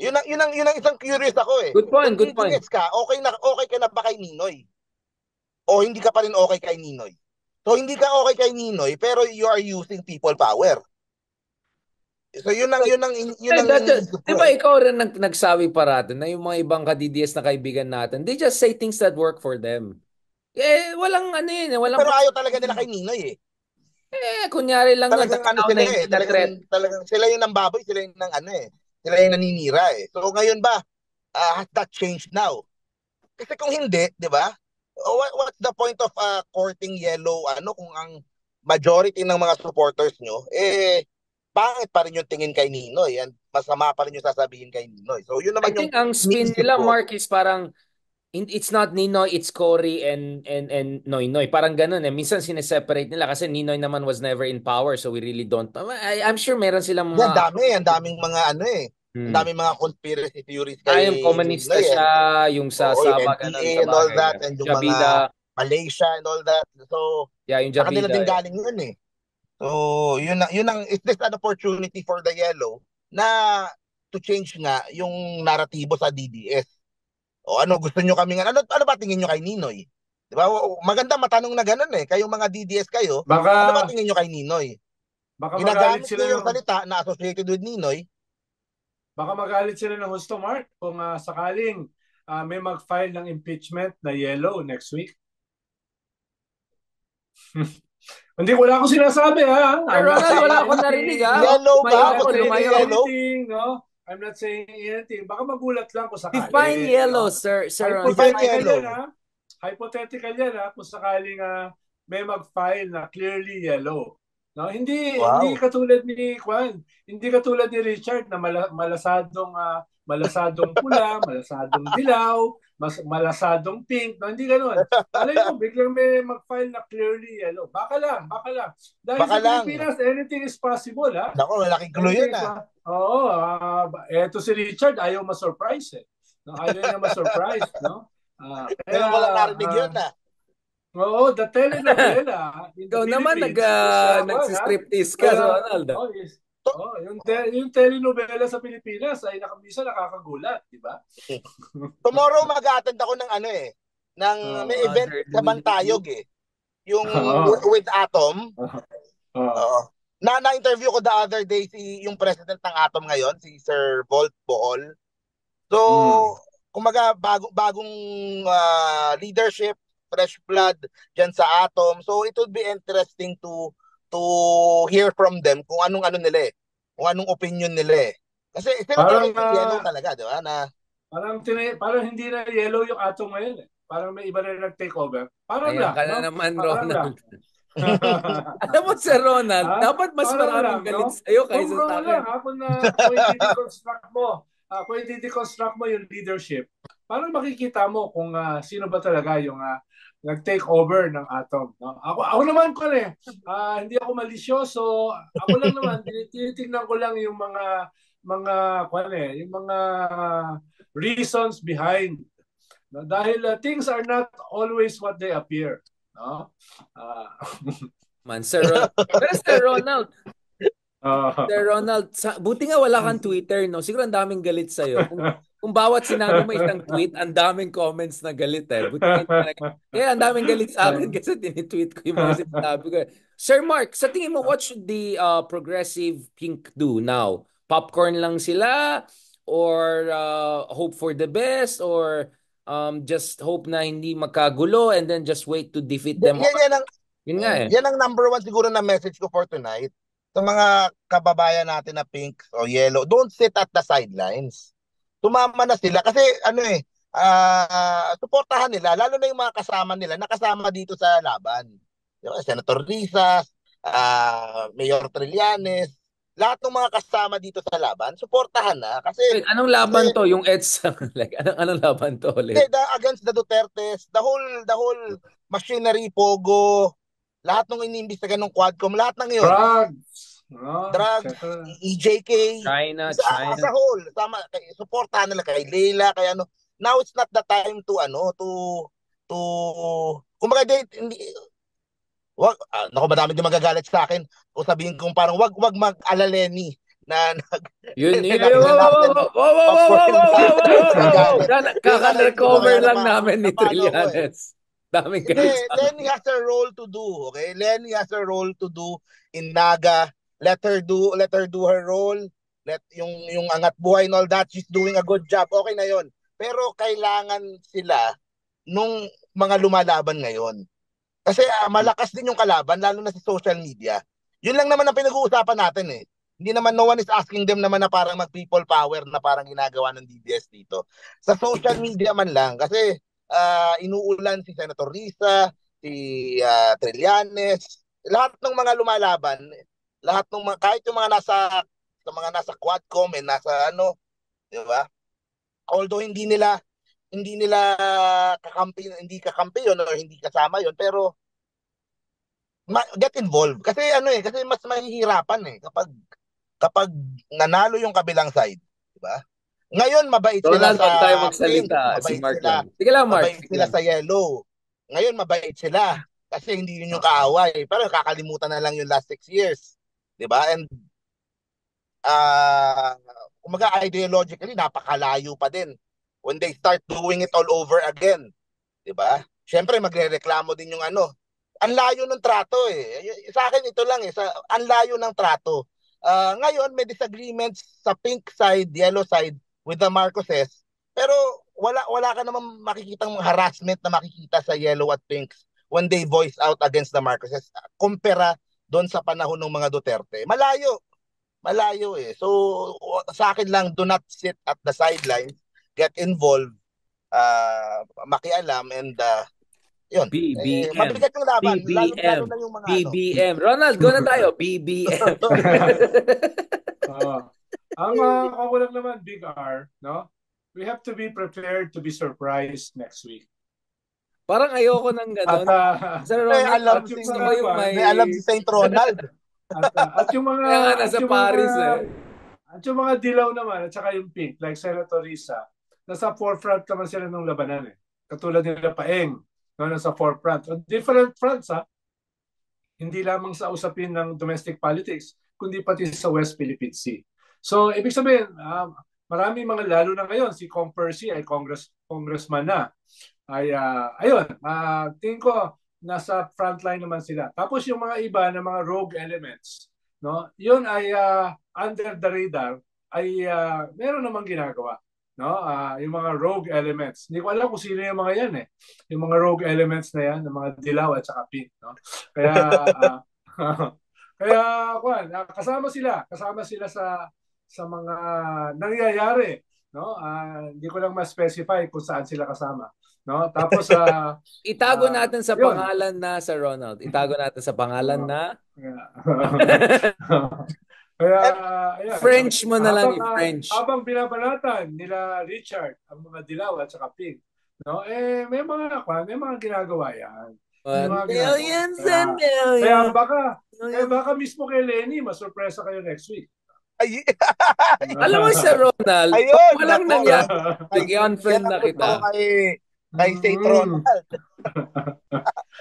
Yun ang isang curious ako eh. Good point, good Kung point. DDS ka, okay ka na ba kay Ninoy? O hindi ka pa rin okay kay Ninoy? So, hindi ka okay kay Ninoy, pero you are using people power. So, yun ang Di ba ikaw rin nagsabi parati na yung mga ibang ka-DDS na kaibigan natin, they just say things that work for them. Walang walang... Pero ayaw talaga nila kay Ninoy eh. Kunyari lang yun. Talagang sila eh. Talagang sila yung nambaboy, sila yung sila yung naninira eh. So ngayon ba, has that changed now? Kasi kung hindi, di ba? What's the point of courting yellow kung ang majority ng mga supporters nyo, pangit pa rin yung tingin kay Ninoy and masama pa rin yung sasabihin kay Ninoy. So yun naman I think ang spin nila, Mark, is parang it's not Ninoy, it's Cory and Noynoy. Parang ganun eh. Minsan sineseparate nila kasi Ninoy naman was never in power so we really don't. I'm sure meron silang mga... Ang daming mga ang daming mga conspiracy theories kay yung komunista Ninoy, siya, yung sa Sabah, ganun, sa and all bagay. that, and yung Jabida, mga Malaysia and all that. So, yung sa kanila Jabida. din galing yun eh. So, is this an opportunity for the yellow na to change nga yung naratibo sa DDS? O gusto nyo kami ano ba tingin nyo kay Ninoy? Di ba? Maganda matanong na ganun eh. Kayong mga DDS kayo, ano ba tingin nyo kay Ninoy? Baka ginagamit nyo yung salita na associated with Ninoy. Baka magalit sila ng gusto, Mark, kung sakaling may mag-file ng impeachment na yellow next week. Hindi, wala akong sinasabi, ha? Wala akong narinig, ha? Yellow ba? I'm not saying anything. Baka magulat lang kung sakali. Define yellow, sir. Define yellow. Hypothetical yan, ha? Kung sakaling may mag-file na clearly yellow. No, hindi Wow. katulad ni Juan, hindi katulad ni Richard na malasadong pula, malasadong dilaw, malasadong pink, no, hindi ganoon. Malay mo biglang may mag-file na clearly yellow. Baka lang. Dahil Baka sa lang. Pilipinas, anything is possible, ha? Nako, malaking clue Anything yun is ah. possible. Oo, eto si Richard ayaw ma-surprise eh. No, ayaw niya ma-surprise, no? Kaya Ngayon ko lang narinig yun ah. oo, the telenovela in the Ikaw naman Philippines is one, ha? nagsistriptease ka, Kaya, Ronald. To- yung telenovela sa Pilipinas ay minsan nakakagulat, di ba? Tomorrow mag-attend ako ng ano eh, ng may Oo. event Other sa Luigi. Bantayog eh. Yung Oo. with Atom. Oo. Oo. Na-interview ko the other day yung president ng Atom ngayon, si Sir Volt Bohol. So, Mm. kumaga bagong leadership, fresh blood diyan sa Atom. So, it would be interesting to hear from them kung anong ano nila eh. Kung anong opinion nila eh. Kasi sila talaga Parang yung yellow talaga, di ba? Na parang hindi na yellow yung atom ngayon eh. Parang may iba na nag-take over. Parang Ayan lang, ka na no? naman, Parang lang. Ronald. Alam mo, Sir Ronald, Ha? dapat mas Parang maraming lang, galit no? sa'yo kaysa Kung sa lang, akin. kung i-deconstruct mo yung leadership, parang makikita mo kung sino ba talaga yung nag-take over ng Atom. No? Ako naman ko hindi ako malisyoso. Ako lang naman, tinitingnan ko lang yung yung mga reasons behind. No? Dahil things are not always what they appear. No? Ah, Pero Sir Ronald, uh, Sir Ronald, buti nga wala kang Twitter, no? Siguro ang daming galit sa'yo. Kung bawat sinabi mo isang tweet, ang daming comments na galit eh. Buti nga hindi ka kaya ang daming galit sa akin kasi tinitweet ko yung mga sinasabi ko. Sir Mark, sa tingin mo, what should the progressive pink do now? Popcorn lang sila? Or hope for the best? Or just hope na hindi magkagulo and then just wait to defeat them all? yan ang Yun nga eh. yan ang number one siguro na message ko for tonight. Sa mga kababayan natin na pink o yellow, don't sit at the sidelines. Tumama na sila kasi ano eh, suportahan nila, lalo na yung mga kasama nila, nakasama dito sa laban. Diba? Senator Risa, Mayor Trillanes, lahat ng mga kasama dito sa laban, suportahan na kasi Wait, anong laban to? Yung EDSA? Like, anong laban to ulit? against the Dutertes, the whole machinery, Pogo, lahat ng iniimbestigan ng Quadcom, lahat ng yun, drugs. No? drugs, Etc. EJK, China. as a whole, suportahan nila kay Leila, kay ano. Now it's not the time to to kumbaga hindi wag naku, madami din magagalit sa akin kung sabihin kong parang wag mag-alaleni na Yun. nilagyan natin popcorn ng galit. Kaka-recover Kumbaga, lang namin ni napano ko eh. Trillanes. Daming Hindi, galit sa Lenny has a role to do, okay? Lenny has a role to do in Naga. Let her do her role. Let yung angat buhay and all that, she's doing a good job. Okay na 'yon. Pero kailangan sila nung mga lumalaban ngayon. Kasi malakas din yung kalaban lalo na sa social media. Yun lang naman ang pinag-uusapan natin eh. Hindi naman, no one is asking them naman na parang mag-people power na parang ginagawa ng DBS dito. Sa social media man lang kasi inuulan si Senator Risa, si Trillanes, lahat ng mga lumalaban, lahat ng mga, kahit yung mga nasa Quadcom and nasa ano, di ba? Although hindi nila kakampi yun or hindi kasama yun, pero get involved kasi kasi mas mahihirapan kapag nanalo yung kabilang side, di ba? Ngayon mabait sila Ronald, sa wag tayo pink, magsalita. Si mabait Mark sila, lang. Sige lang, Mark. mabait sila sa yellow. Ngayon mabait sila kasi hindi yun yung kaaway, pero kakalimutan na lang yung last 6 years, di ba? And uh, kumaga ideologically napakalayo pa din when they start doing it all over again, 'di ba? Siyempre magrereklamo din yung ano. Ang layo ng trato eh. Sa akin ito lang ang layo ng trato. Ngayon may disagreements sa pink side, yellow side with the Marcoses. Pero wala ka namang makikitang harassment na makikita sa yellow at pinks when they voice out against the Marcoses. Kumpara doon sa panahon ng mga Duterte. Malayo eh. So sa akin lang, do not sit at the sidelines, get involved, makialam and Yun. BBM. Mabigat yung laban, lalo BBM. na yung mga BBM. Ronald, go na tayo. BBM. Ang kakulang naman, Big R, no? We have to be prepared to be surprised next week. Parang ayoko ng At, gano'n. Sir Ronald, gusto ko yung may... may alam si Saint Ronald. at yung mga... Kaya nga nasa Paris At yung mga dilaw naman, at saka yung pink, like Senator Risa, nasa forefront naman sila ng labanan eh. Katulad nila Paeng, no, nasa forefront. On different fronts, ha? Hindi lamang sa usapin ng domestic politics, kundi pati sa West Philippine Sea. So, ibig sabihin, marami mga, lalo na ngayon, si Kong Percy ay congressman na. Ayun, tingin ko, nasa frontline naman sila. Tapos yung mga iba na mga rogue elements, no? Yun ay under the radar, ay meron namang ginagawa. No? Yung mga rogue elements. Hindi ko alam kung sino yung mga yan eh. Yung mga rogue elements na yan, ng mga dilaw at saka pink. No? Kaya, kasama sila sa mga nangyayari. No? Hindi ko lang ma-specify kung saan sila kasama. No? Tapos itago natin sa yun. pangalan na sa Ronald. Itago natin sa pangalan na Kaya ayan, French mo na lang i-French. Habang binabanatan nila Richard ang mga dilaw at saka pink, no? May mga ginagawa yan. Millions and millions. Kaya baka mismo kay Lenny, masurpresa kayo next week. Alam mo si Ronald, ayun, walang nangyari. Bigyan friend na kita. Kay Saint Ronald.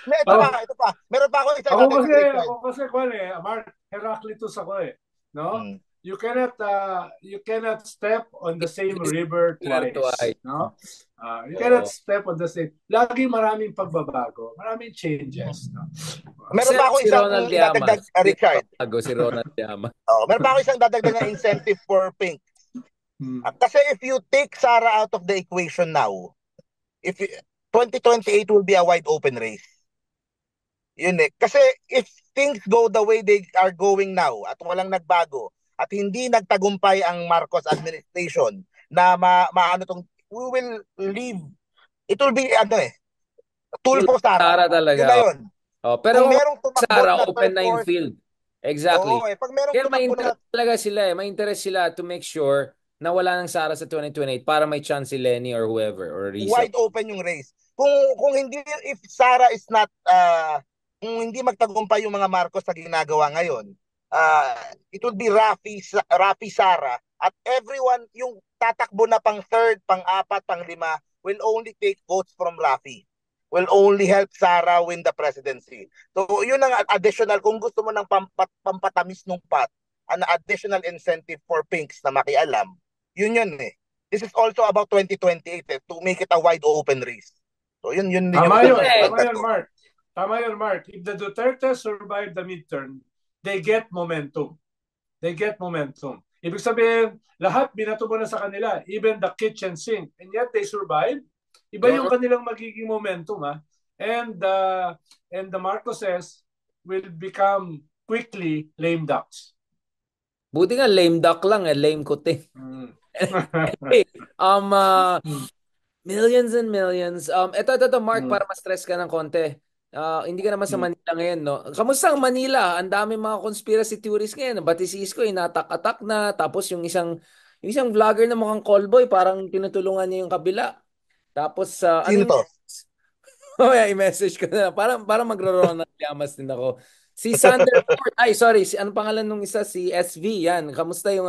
Ito pa. Meron pa ako isang Ako kasi, Mark Heraclitus ako eh. No? You cannot step on the same river twice. No? You cannot step on the same. Lagi maraming pagbabago, maraming changes. No? Meron pa ako isang dadagdag, Richard. Si Ronald Llamas. Meron pa ako isang dadagdag na incentive for pink. Kasi if you take Sara out of the equation now, 2028 will be a wide open race. Yun eh. Kasi if things go the way they are going now at walang nagbago at hindi nagtagumpay ang Marcos administration na we will leave, it will be tulpo Sara. Talaga. Yun na yun. Pero kung merong Sara, open na yung field. Exactly. Pag merong kaya may interest talaga sila may interest sila to make sure na wala ng Sara sa 2028 para may chance si Lenny or whoever or Risa. Wide open yung race. Kung hindi, if Sara is not kung hindi magtagumpay yung mga Marcos sa ginagawa ngayon, it would be Rafi Sara at everyone yung tatakbo na pang third, pang apat, pang lima will only take votes from Rafi. Will only help Sara win the presidency. So yun ang additional kung gusto mo ng pampatamis ng pot, an additional incentive for pinks na makialam. Yun eh. This is also about 2028 to make it a wide open race. So yun Tama yun, Mark. If the Duterte survive the midterm, they get momentum. Ibig sabihin, lahat binato mo na sa kanila, even the kitchen sink, and yet they survive. Iba yung kanilang magiging momentum, ha? And the Marcoses will become quickly lame ducks. Buti nga lame duck lang lame kuting. Millions and millions. Ito Mark, para ma-stress ka ng konti. Hindi ka naman sa Manila ngayon, no? Kamusta ang Manila? Ang dami mga conspiracy theories ngayon. Batisisco, inatak-atak na. Tapos yung isang vlogger na mukhang callboy, parang tinutulungan niya yung kabila. Tapos, sino to? I-message ko na. Parang magro-Ronald Llamas din ako. Si Sander Ford. Ano pangalan nung isa? Si SV. Yan. Kamusta yung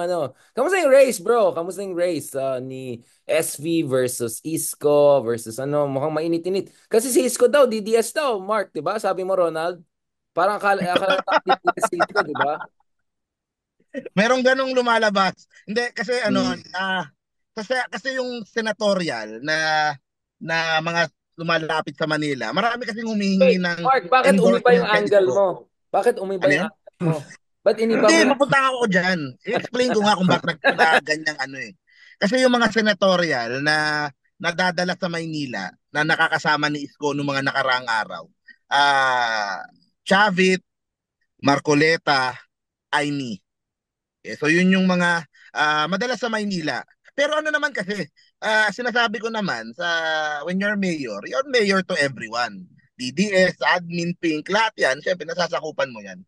race, bro? Kamusta yung race ni SV versus Isko versus mukhang mainit-init. Kasi si Isko daw, DDS daw, Mark, 'di ba? Sabi mo, Ronald. Parang akala DDS si Isko, 'di ba? Merong ganong lumalabas. Hindi kasi kasi yung senatorial na mga lumalapit sa Manila. Marami kasing humihingi ng Mark, bakit umiba yung angle mo? Bakit umiba yung angle mo? Ba't iniba mo? Hindi, mapunta ako dyan. I-explain ko nga kung bakit ganyang Kasi yung mga senatorial na nadadala sa Maynila na nakakasama ni Isko noong mga nakaraang araw. Chavit, Marcoleta, Aimee. So yun yung mga madalas sa Maynila. Pero naman kasi, sinasabi ko naman when you're mayor to everyone. DDS, admin, pink, lahat yan, syempre nasasakupan mo yan.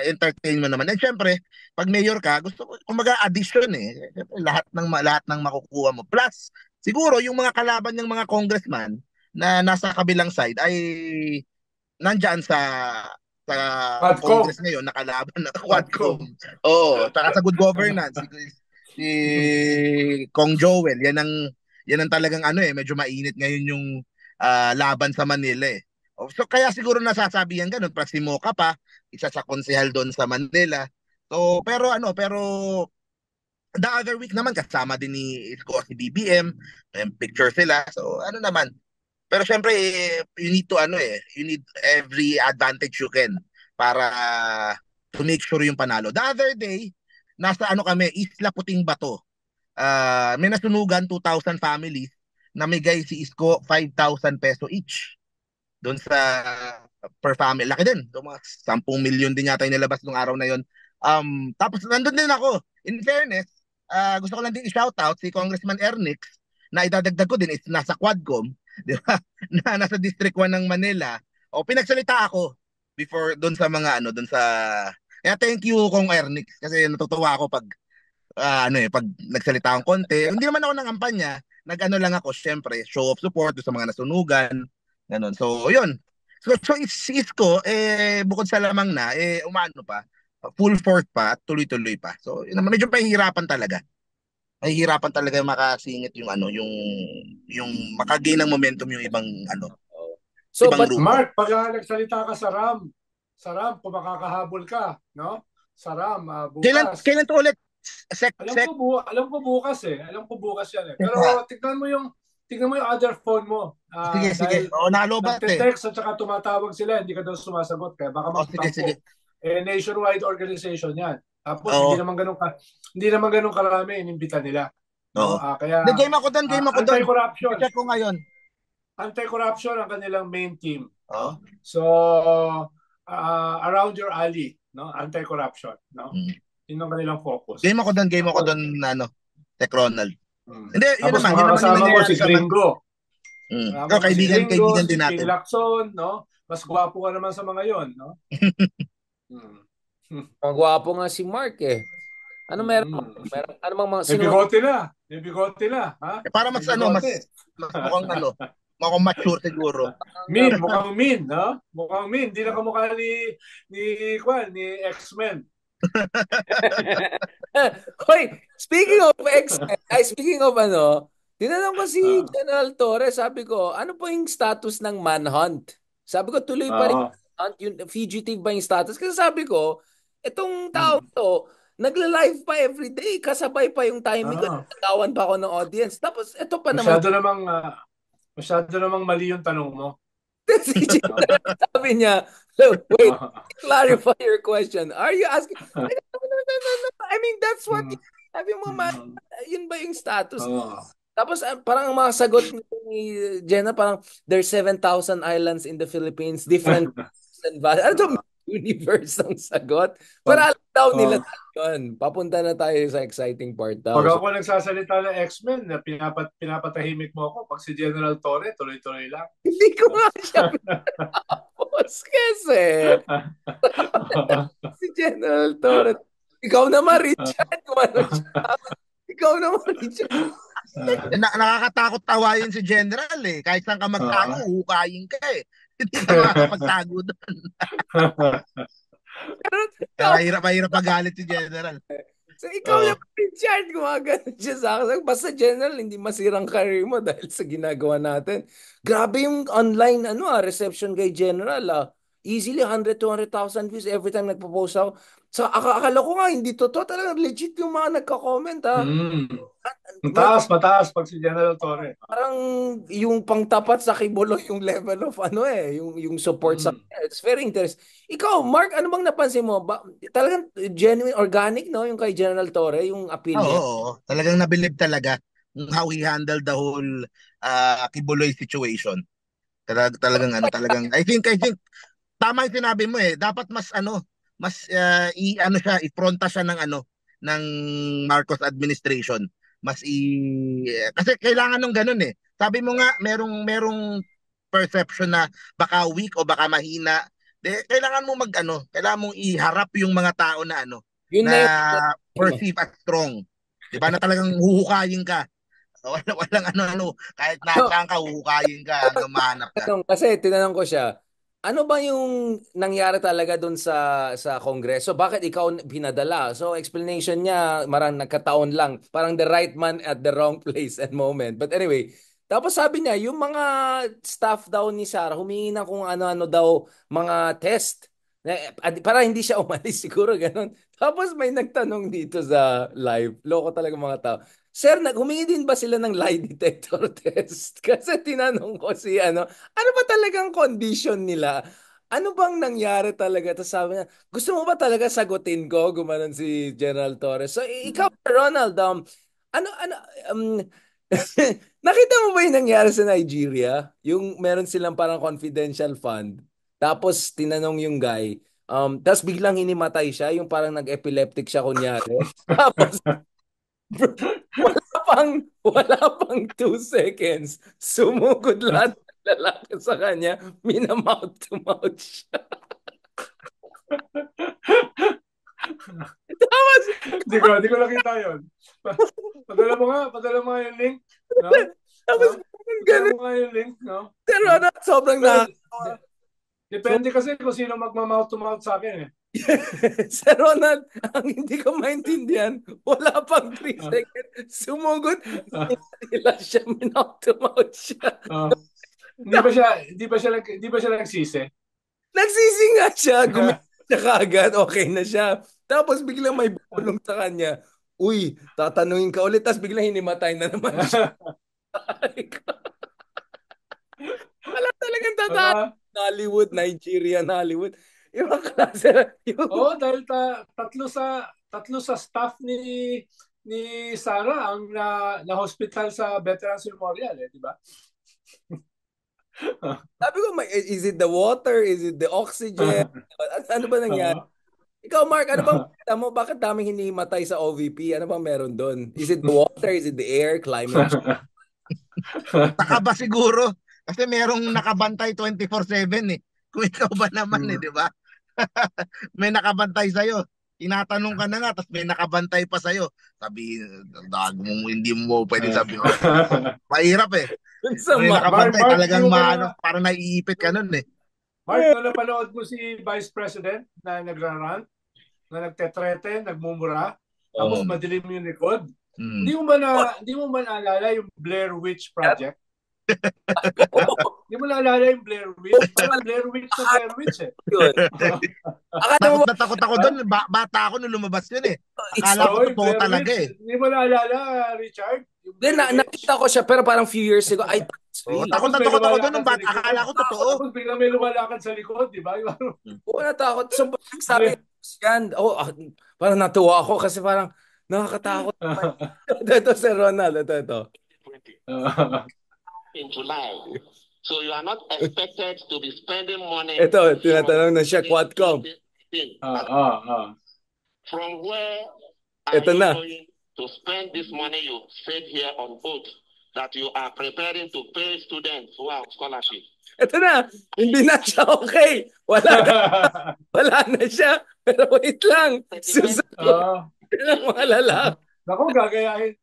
Entertain mo naman. And syempre, pag mayor ka, gusto ko, kumbaga addition eh. Syempre, lahat ng makukuha mo. Plus, siguro yung mga kalaban ng mga congressman na nasa kabilang side ay nandyan sa Quadcom. Congress ngayon nakalaban ng Quadcom. Quadcom. Oo, saka sa good governance si Kong Joel, yan ang talagang medyo mainit ngayon yung laban sa Manila eh. So kaya siguro nasasabihan ganun, plus si Moca pa, isa sa konsehal doon sa Manila. So pero the other week naman kasama din ni Isko si BBM, picture sila. So ano naman, pero syempre, you need to you need every advantage you can para to make sure yung panalo. The other day, nasa kami, Isla Puting Bato. May nasunugan 2,000 families, namigay si Isko 5,000 peso each. Doon sa per family. Laki din. So, mga 10 million din yata yung nilabas nung araw na yon. Tapos nandun din ako. In fairness, gusto ko lang din i-shoutout si Congressman Ernix na idadagdag ko din is nasa Quadcom, di ba? Na nasa District 1 ng Manila. O pinagsalita ako before doon sa mga doon sa kaya thank you Kong Ernix kasi natutuwa ako pag pag nagsalita akong konti. Hindi naman ako nangampanya, nag-ano lang ako, syempre, show of support sa mga nasunugan, ganun. So, yun. So Isko, bukod sa lamang na, umano pa, full force pa, at tuloy-tuloy pa. So, yun, medyo mahihirapan talaga. Mahihirapan talaga makasingit yung yung makagain ng momentum yung ibang So, ibang but grupo. Mark, pag nagsalita ka sa RAM, kung makakahabol ka, no? Sa RAM, bukas. Kailan to ulit? Alam ko bukas eh. Alam ko bukas yan eh. Pero tignan mo yung other phone mo. Sige. Nalobat eh. Nagte-text at saka tumatawag sila, hindi ka daw sumasagot. Kaya baka Sige. Nationwide organization yan. Tapos hindi naman ganun karami inimbita nila. No? Kaya game ako doon. Anti-corruption. Check ko ngayon. Anti-corruption ang kanilang main team. No? So, around your alley, no? Anti-corruption, no? Yun ang kanilang focus. Game ako doon, Tech Ronald. Hindi, yun naman yung nangyayari sa Gringo. Kaibigan din natin. Si Lacson, no? Mas gwapo ka naman sa mga yon, no? Magwapo nga si Mark eh. Ano meron? Ano mang mga May bigote na, ha? Para mas mukhang mature siguro. Mukhang mean, no? Mukhang mean. Hindi na kamukha ni X-Men. Hoy, speaking of tinanong ko si General Torres, sabi ko, ano po yung status ng manhunt? Sabi ko, tuloy pa rin yung fugitive ba yung status? Kasi sabi ko, itong tao to, nagla-live pa everyday, kasabay pa yung timing ko, nagtawan pa ako ng audience. Tapos, ito pa naman. Masyado namang mali yung tanong mo. Si General, sabi niya, wait, clarify your question. Are you asking? No. I mean, that's what sabi mo, man. Yun ba yung status? Tapos parang ang mga sagot ni Jenna, parang there's 7,000 islands in the Philippines, different ano universe ang sagot. Para alam daw nila yun. Papunta na tayo sa exciting part daw. Pag ako nagsasalita ng X-Men, pinapatahimik mo ako. Pag si General Torre, tuloy-tuloy lang. Hindi ko nga siya pinapos kasi. Si General Torre. Ikaw naman, Richard. Ikaw naman, Richard. Nakakatakot tawayin si General eh. Kahit saan ka magtago, hukayin ka eh. Hindi ka makakapagtago doon. Mahirap magalit si General. So ikaw lang, Richard, gumagano siya sa akin. Basta General, hindi masirang career mo dahil sa ginagawa natin. Grabe yung online reception kay General. Easily 100,000-200,000 views every time nagpo-post ako. So akala ko nga, hindi totoo. Talagang legit yung mga nagka-comment. Mataas pag si General Torre. Parang yung pangtapat sa Kibuloy yung level of yung support sa it's very interesting. Ikaw, Mark, ano bang napansin mo? Talagang genuine, organic, no? Yung kay General Torre, yung appeal niya. Oo, talagang nabilib talaga how he handled the whole Kibuloy situation. Talagang I think tama yung sinabi mo eh. Dapat mas ifronta siya ng Marcos administration. Kasi kailangan ng ganun eh. Sabi mo nga merong perception na baka weak o baka mahina, kailangan mo kailangan mong iharap yung mga tao na Yun na na yung perceive as strong. 'Di ba? Na talagang huhukayin ka. Walang kahit nasaan ka huhukayin ka hanggang mahanap ka. Kasi tinanong ko siya, ano ba yung nangyari talaga doon sa Kongreso? Bakit ikaw pinadala? So explanation niya, marang nagkataon lang. Parang the right man at the wrong place and moment. But anyway, tapos sabi niya, yung mga staff daw ni Sarah, humingi na kung ano-ano daw mga test. Para hindi siya umalis, siguro ganun. Tapos may nagtanong dito sa live. Loko talaga mga tao. Sir, humingi din ba sila ng lie detector test? Kasi tinanong ko si ano ba talagang condition nila? Ano bang nangyari talaga? Tapos sabi niya, gusto mo ba talaga sagutin ko? Gumanon si General Torres. So, ikaw, Ronald, ano, um, nakita mo ba yung nangyari sa Nigeria? Yung meron silang parang confidential fund. Tapos, tinanong yung guy. Tapos biglang hinimatay siya. Yung parang nag-epileptic siya kunyari. Tapos, wala pang 2 seconds. Sumugod lahat ng lalaki sa kanya. Mina-mouth to mouth siya. Tapos, Hindi ko nakita yun. Padala mo nga yung link, no? tapos No? Padala ganun. mo nga yung link, no? Pero No? sobrang Pero, nakakatawa. So, depende kasi kung sino magma-mouth to mouth sa akin, eh. Sir Ronald, ang hindi ko maintindihan, wala pang 3 Ah, seconds. Sumugod, ah, nila siya, mouth to mouth siya. ah. Hindi ba siya nagsisi? Nagsisi nga siya, siya kaagad, okay na siya. Tapos biglang may bubulong sa kanya. Uy, tatanungin ka ulit. Tapos biglang hinimatay na naman siya. Wala talagang tataan. Baka, Hollywood, Nigerian Hollywood. Ibang klase. Yung, dahil tatlo sa staff ni Sarah ang na hospital sa Veterans Memorial, eh, di ba? sabi ko, is it the water? Is it the oxygen? Ano ba nangyari? Ikaw, Mark, ano bang kita mo? Bakit daming hinimatay sa OVP? Ano bang meron doon? Is it the water? Is it the air? Climate change? Taka ba siguro? Kasi merong nakabantay 24/7 eh. Kung ikaw ba naman di ba? May nakabantay sa'yo. Tinatanong ka na nga, tapos may nakabantay pa sa'yo. Sabi, hindi mo pwede sabihin. Mahirap eh. Dun sa Kung may nakabantay, Mark, talagang parang naiipit ka nun eh. Mark, no, napanood mo si Vice President na nagrarant, na nagtetrete, nagmumura, tapos Oo. madilim yung likod. Mm. Hindi mo ba naalala yung Blair Witch Project? Hindi mo naalala yung Blair Witch? Parang Blair Witch na Blair Witch, eh. Yun. Akala mo Takot ba, na takot ako doon. Bata ako nung lumabas yun eh. it's Akala ko Yung totoo Blair talaga Witch. eh. Hindi mo naalala, Richard? Yung then, Blair Witch? nakita ko siya pero parang few years ago, I thought it's Oo, real. takot Tapos na may takot ako doon lumalakad nung sa bata. likod. Akala ko totoo. Tapos biglang may lumalakad sa likod, di ba? Oo, natakot. So, sabi, Blair. yan, parang natuwa ako kasi parang nakakatakot. Ito, si Ronald. Ito. In July. So you are not expected to be spending money Ito, tinatanong na siya, Quadcom. from where are Ito you na. going to spend this money you said here on oath that you are preparing to pay students who are on scholarship? Ito na. Hindi na siya okay. Wala na siya. Pero wait lang. Susunod ng mga lalaki. Naku, gagayahin.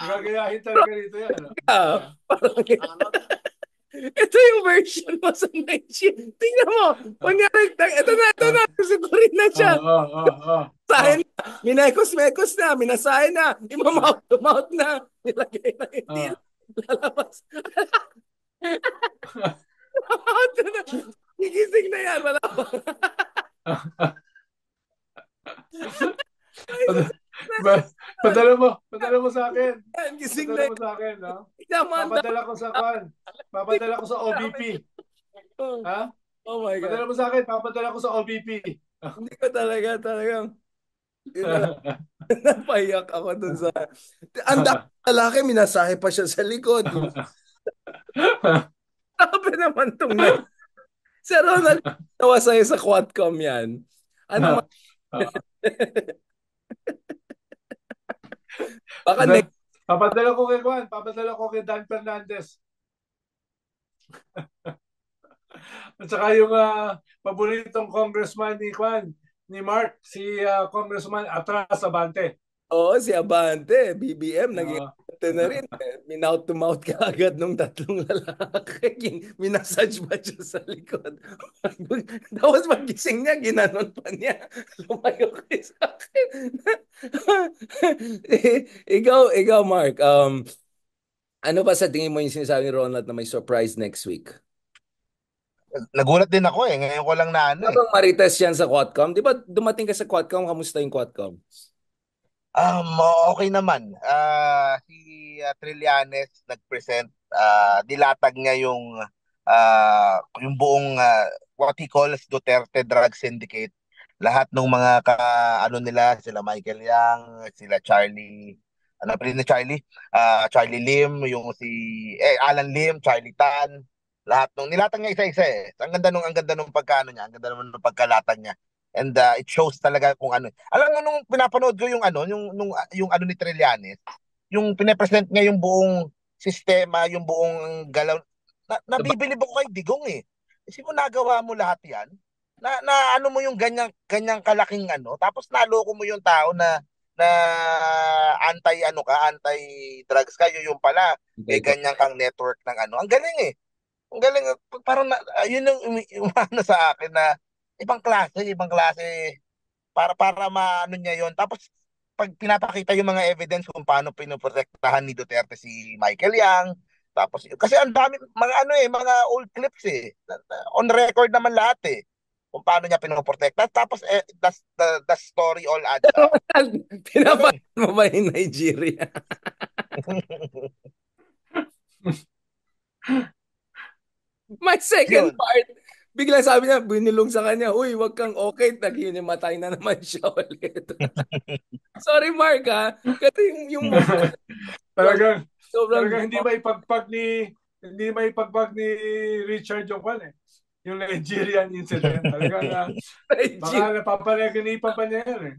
Gagayahin talaga rito yan. No? Parang, ito yung version mo sa Nigeria. Tingnan mo. Kunyari, ito na. Sigurin na siya. Sahin na. Minekos-mekos na. Minasahin na. Imamouth to mouth na. Nilagay na yung deal. Lalabas. Gigising na yan. Wala pa. Padala mo sa akin. Gising Padala na mo yan. sa akin, no? Tama. Papadala ko sa OBP. Ha? Oh my God. Padala mo sa akin, papadala ko sa OBP. Hindi ko talagang yun na lang. Napayak ako dun sa ang dami lalaki, minasahe pa siya sa likod. Sabi naman tong si Ronald, tawa sa'yo sa Quadcom yan. Ano baka next, Papadala ko kay Juan, papadala ko kay Dan Fernandez. At saka yung paboritong congressman ni Mark, si Congressman Atras Abante. Oo, si Abante, BBM, naging Oo. Abante na rin. Mouth to mouth ka agad nung tatlong lalaki. Minasage ba siya sa likod? Tapos paggising niya, ginanon pa niya. Lumayo kayo sa akin. Ikaw, Mark, ano ba sa tingin mo yung sinasabi ni Ronald na may surprise next week? Nagulat din ako eh. Ngayon ko lang na ano eh. Habang marites yan sa Quadcom, di ba dumating ka sa Quadcom, kamusta yung Quadcom? Okay naman. Si Trillanes nag-present, dilatag niya yung buong what he calls Duterte Drug Syndicate. Lahat ng mga ano nila, sila Michael Yang, sila Charlie, ano pa rin ni Charlie? Charlie Lim, yung si Alan Lim, Charlie Tan, lahat nung nilatag niya isa-isa eh. Ang ganda nung pagkaano niya, ang ganda naman nung pagkalatag niya. And it shows talaga kung ano. Alam mo nung pinapanood ko yung ano, yung ano ni Trillanes, yung pinapresent niya yung buong sistema, yung buong galaw, nabibilib ako kay Digong eh. Kasi kung nagawa mo lahat 'yan, na ano mo yung ganyang kalaking ano, tapos naloko mo yung tao na anti ano ka, anti drugs kayo yung pala may ganyan kang network ng ano. Ang galing eh. Ang galing, parang yun yung ano sa akin na ibang klase para maano niya yon. Tapos pag pinapakita yung mga evidence kung paano pinoprotektahan ni Duterte si Michael Yang, tapos kasi ang dami mga ano eh, mga old clips eh. On record naman lahat eh. Kung paano niya pinoprotekta. Tapos the story all adds up. Galing. Pinapanood mo ba yung Nigeria? My second Yun. part, bigla sabi niya, binilong sa kanya, uy, wag kang okay, matay na naman siya ulit. Sorry, Mark, ha? Kasi yung Talagang sobrang talagang hindi maipagpag ni Richard yung yung Nigerian incident. Talagang baka Nigeria napapareginipan pa niya yan eh.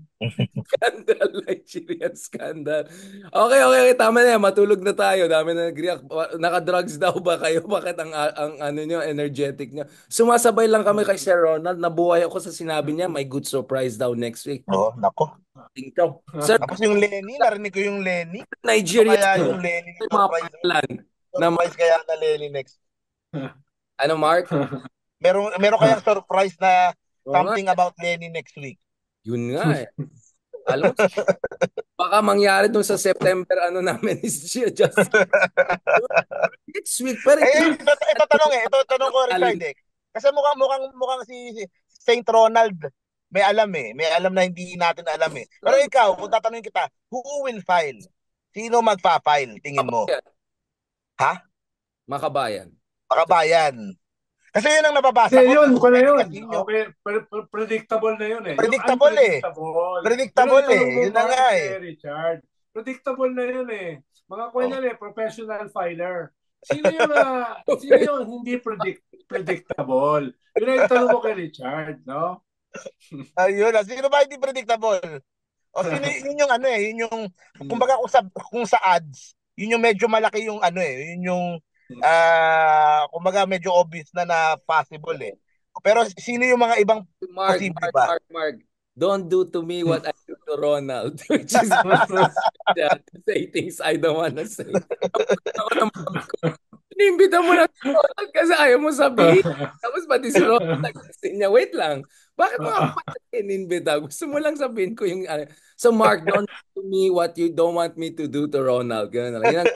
scandal, Nigerian scandal. Okay, tama na yan, matulog na tayo. Dami na nag-react. Naka-drugs daw ba kayo? Bakit ang ano nyo, energetic nyo? Sumasabay lang kami kay Sir Ronald. Nabuhay ako sa sinabi niya, may good surprise daw next week. Oh, nako. Tingkaw. Sir, Tapos yung Lenny, narinig ko yung Lenny. Ano Nigeria, kaya yung Lenny may mga surprise? pangalan na Surprise kaya na Lenny next. ano, Mark? Meron kayang surprise na Oo nga, something about Lenny next week. yun nga eh. Alam mo, baka mangyari dun sa September ano namin is just next week. Pero Ito tanong eh. Ito tanong ko, Richard eh. Kasi mukhang si Saint Ronald may alam eh. May alam na hindi natin alam eh. Pero ikaw, kung tatanungin kita, who will file? Sino magpa-file, tingin mo? Ha? Makabayan. Makabayan. Kasi yun ang nababasa Kasi ko. yun, kung na yun. Casino. Okay, predictable na yun eh. Predictable eh. Predictable eh. Yun na nga eh. Richard. Predictable na yun eh. Mga yan eh, professional filer. Sino yung hindi predictable? Yun ang tanong mo kay Richard, no? Ayun. Sino ba hindi predictable? O sino yun yung ano eh, yun yung kumbaga kung sa ads, yun yung medyo malaki yung ano eh, yun yung kumbaga medyo obvious na possible eh. Pero sino yung mga ibang posible ba? Mark. Don't do to me what I do to Ronald. Which is to say things I don't wanna say. Inimbita mo na si Ronald kasi ayaw mo sabihin. Tapos pati si Ronald nag-say niya, wait lang. Bakit mo ako inimbita? Gusto mo lang sabihin ko yung so Mark, don't do to me what you don't want me to do to Ronald. Ganun lang. Yan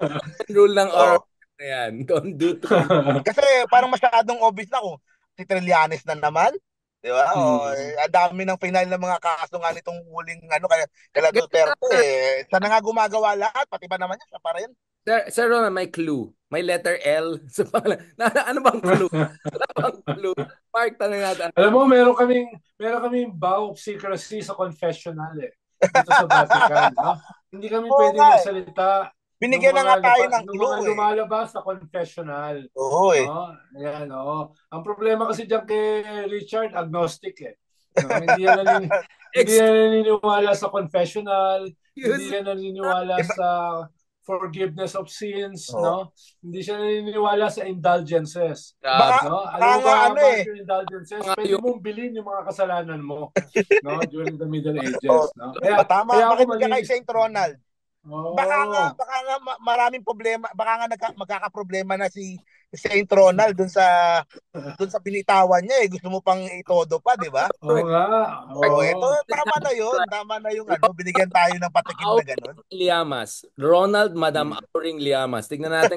ang rule ng RR na yan. Don't do to me. Kasi parang masyadong obvious na kung si Trillanes na naman. Di ba? Ang dami ng final ng mga kaso nga nitong huling ano kaya Duterte. Sana nga gumagawa lahat, pati ba naman yan, siya pa rin. Sir Ronald, may clue. May letter L. So, ano bang clue? Ano bang clue? Mark, tanong natin. Alam mo, meron kaming vow of secrecy sa confessional eh. Dito sa Vatican. No? Hindi kami pwedeng magsalita. Binigyan na nga tayo ng clue mga lumalabas sa confessional. Oo eh. No? Ayan, oh. Ang problema kasi dyan kay Richard, agnostic eh. No? Hindi yan naniniwala sa confessional. Hindi yan naniniwala sa forgiveness of sins, Oo. no? Hindi siya naniniwala sa indulgences. Grabe. No? Baka Alam mo nga ba ano about eh. yung indulgences? Mga Pwede yung- mong bilhin yung mga kasalanan mo, no? During the Middle Oh, Ages, no? Kaya tama, kaya ako makinig ka kay malinis. Saint Ronald. Oo. Baka nga maraming problema, baka nga magkakaproblema na si Saint Ronald dun sa binitawan niya eh. Gusto mo pang itodo pa, di ba? Oo nga. Oh, ito Oo. tama na yung ano, binigyan tayo ng patikim na ganun. Liamas. Ronald, Madam Auring Liamas. Tignan natin.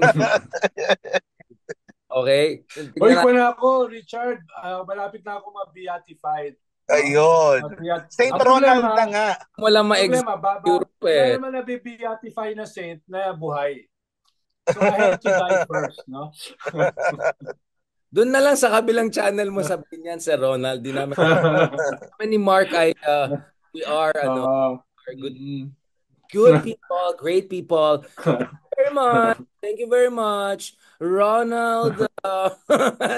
Okay? Hoy, Tignan natin. na ako, Richard. Malapit na ako ma-beatified. No? Ayun. Saint Ang Ronald problema, na nga. Wala problema, Europe wala eh. naman na-beatify na saint na buhay. So I have to die first, no? Doon na lang sa kabilang channel mo sabihin yan, Sir Ronald. Di namin ni Mark ay we are good people, great people. Thank you very much. Ronald,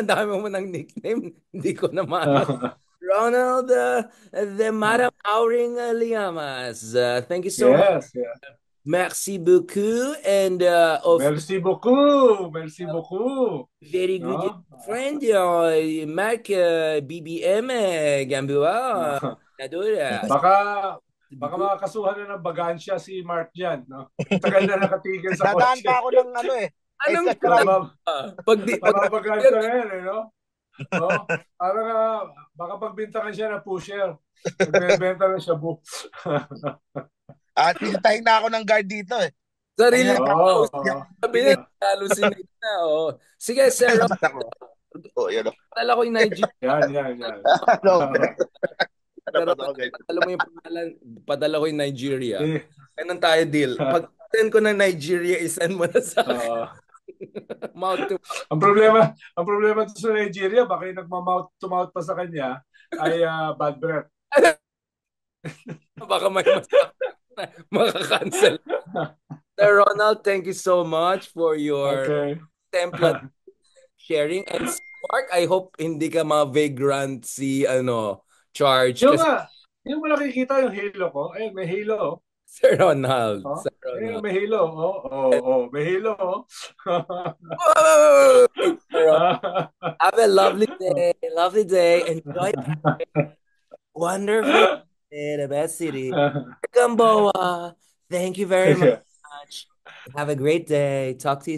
dami mo ng nickname. Hindi ko na maano. Ronald, the Madam Auring Liamas. Thank you so much. Yes. Merci beaucoup. And Merci beaucoup. Merci beaucoup. very good No? friend, Mark BBM Gamboa. Nadura. Baka makakasuhan na ng bagansya si Mark dyan, no? Tagal na nakatigil sa Dadaan kotse. pa ako ng ano eh. Anong Mababagansya na yan, eh, no? No? Parang baka pagbintangan siya ng pusher. Nagbebenta ng shabu. At sisitahin na ako ng guard dito eh. sarili Oo. sabi niya, hallucinate na. Oh. Sige, Sir Ronald. Oh, yan. Padala ko yung Nigeria. Yan. Pero padala mo yung pangalan, padala ko yung Nigeria. Eh, Ganun tayo deal. Pag send ko ng Nigeria, isend mo na sa akin. Mouth to mouth. ang problema sa Nigeria, baka yung nagma-mouth to mouth pa sa kanya ay bad breath. Baka may makakancel. Sir Ronald, thank you so much for your template sharing. And Mark, I hope hindi ka ma-vagrant charge. Yung mo nakikita yung halo ko. Ayun, may halo. Sir Ronald. Oh? Sir Ronald. May halo. May halo. Have a lovely day. Enjoy. Wonderful day, the best city. Gamboa. Thank you very much. Have a great day. Talk to you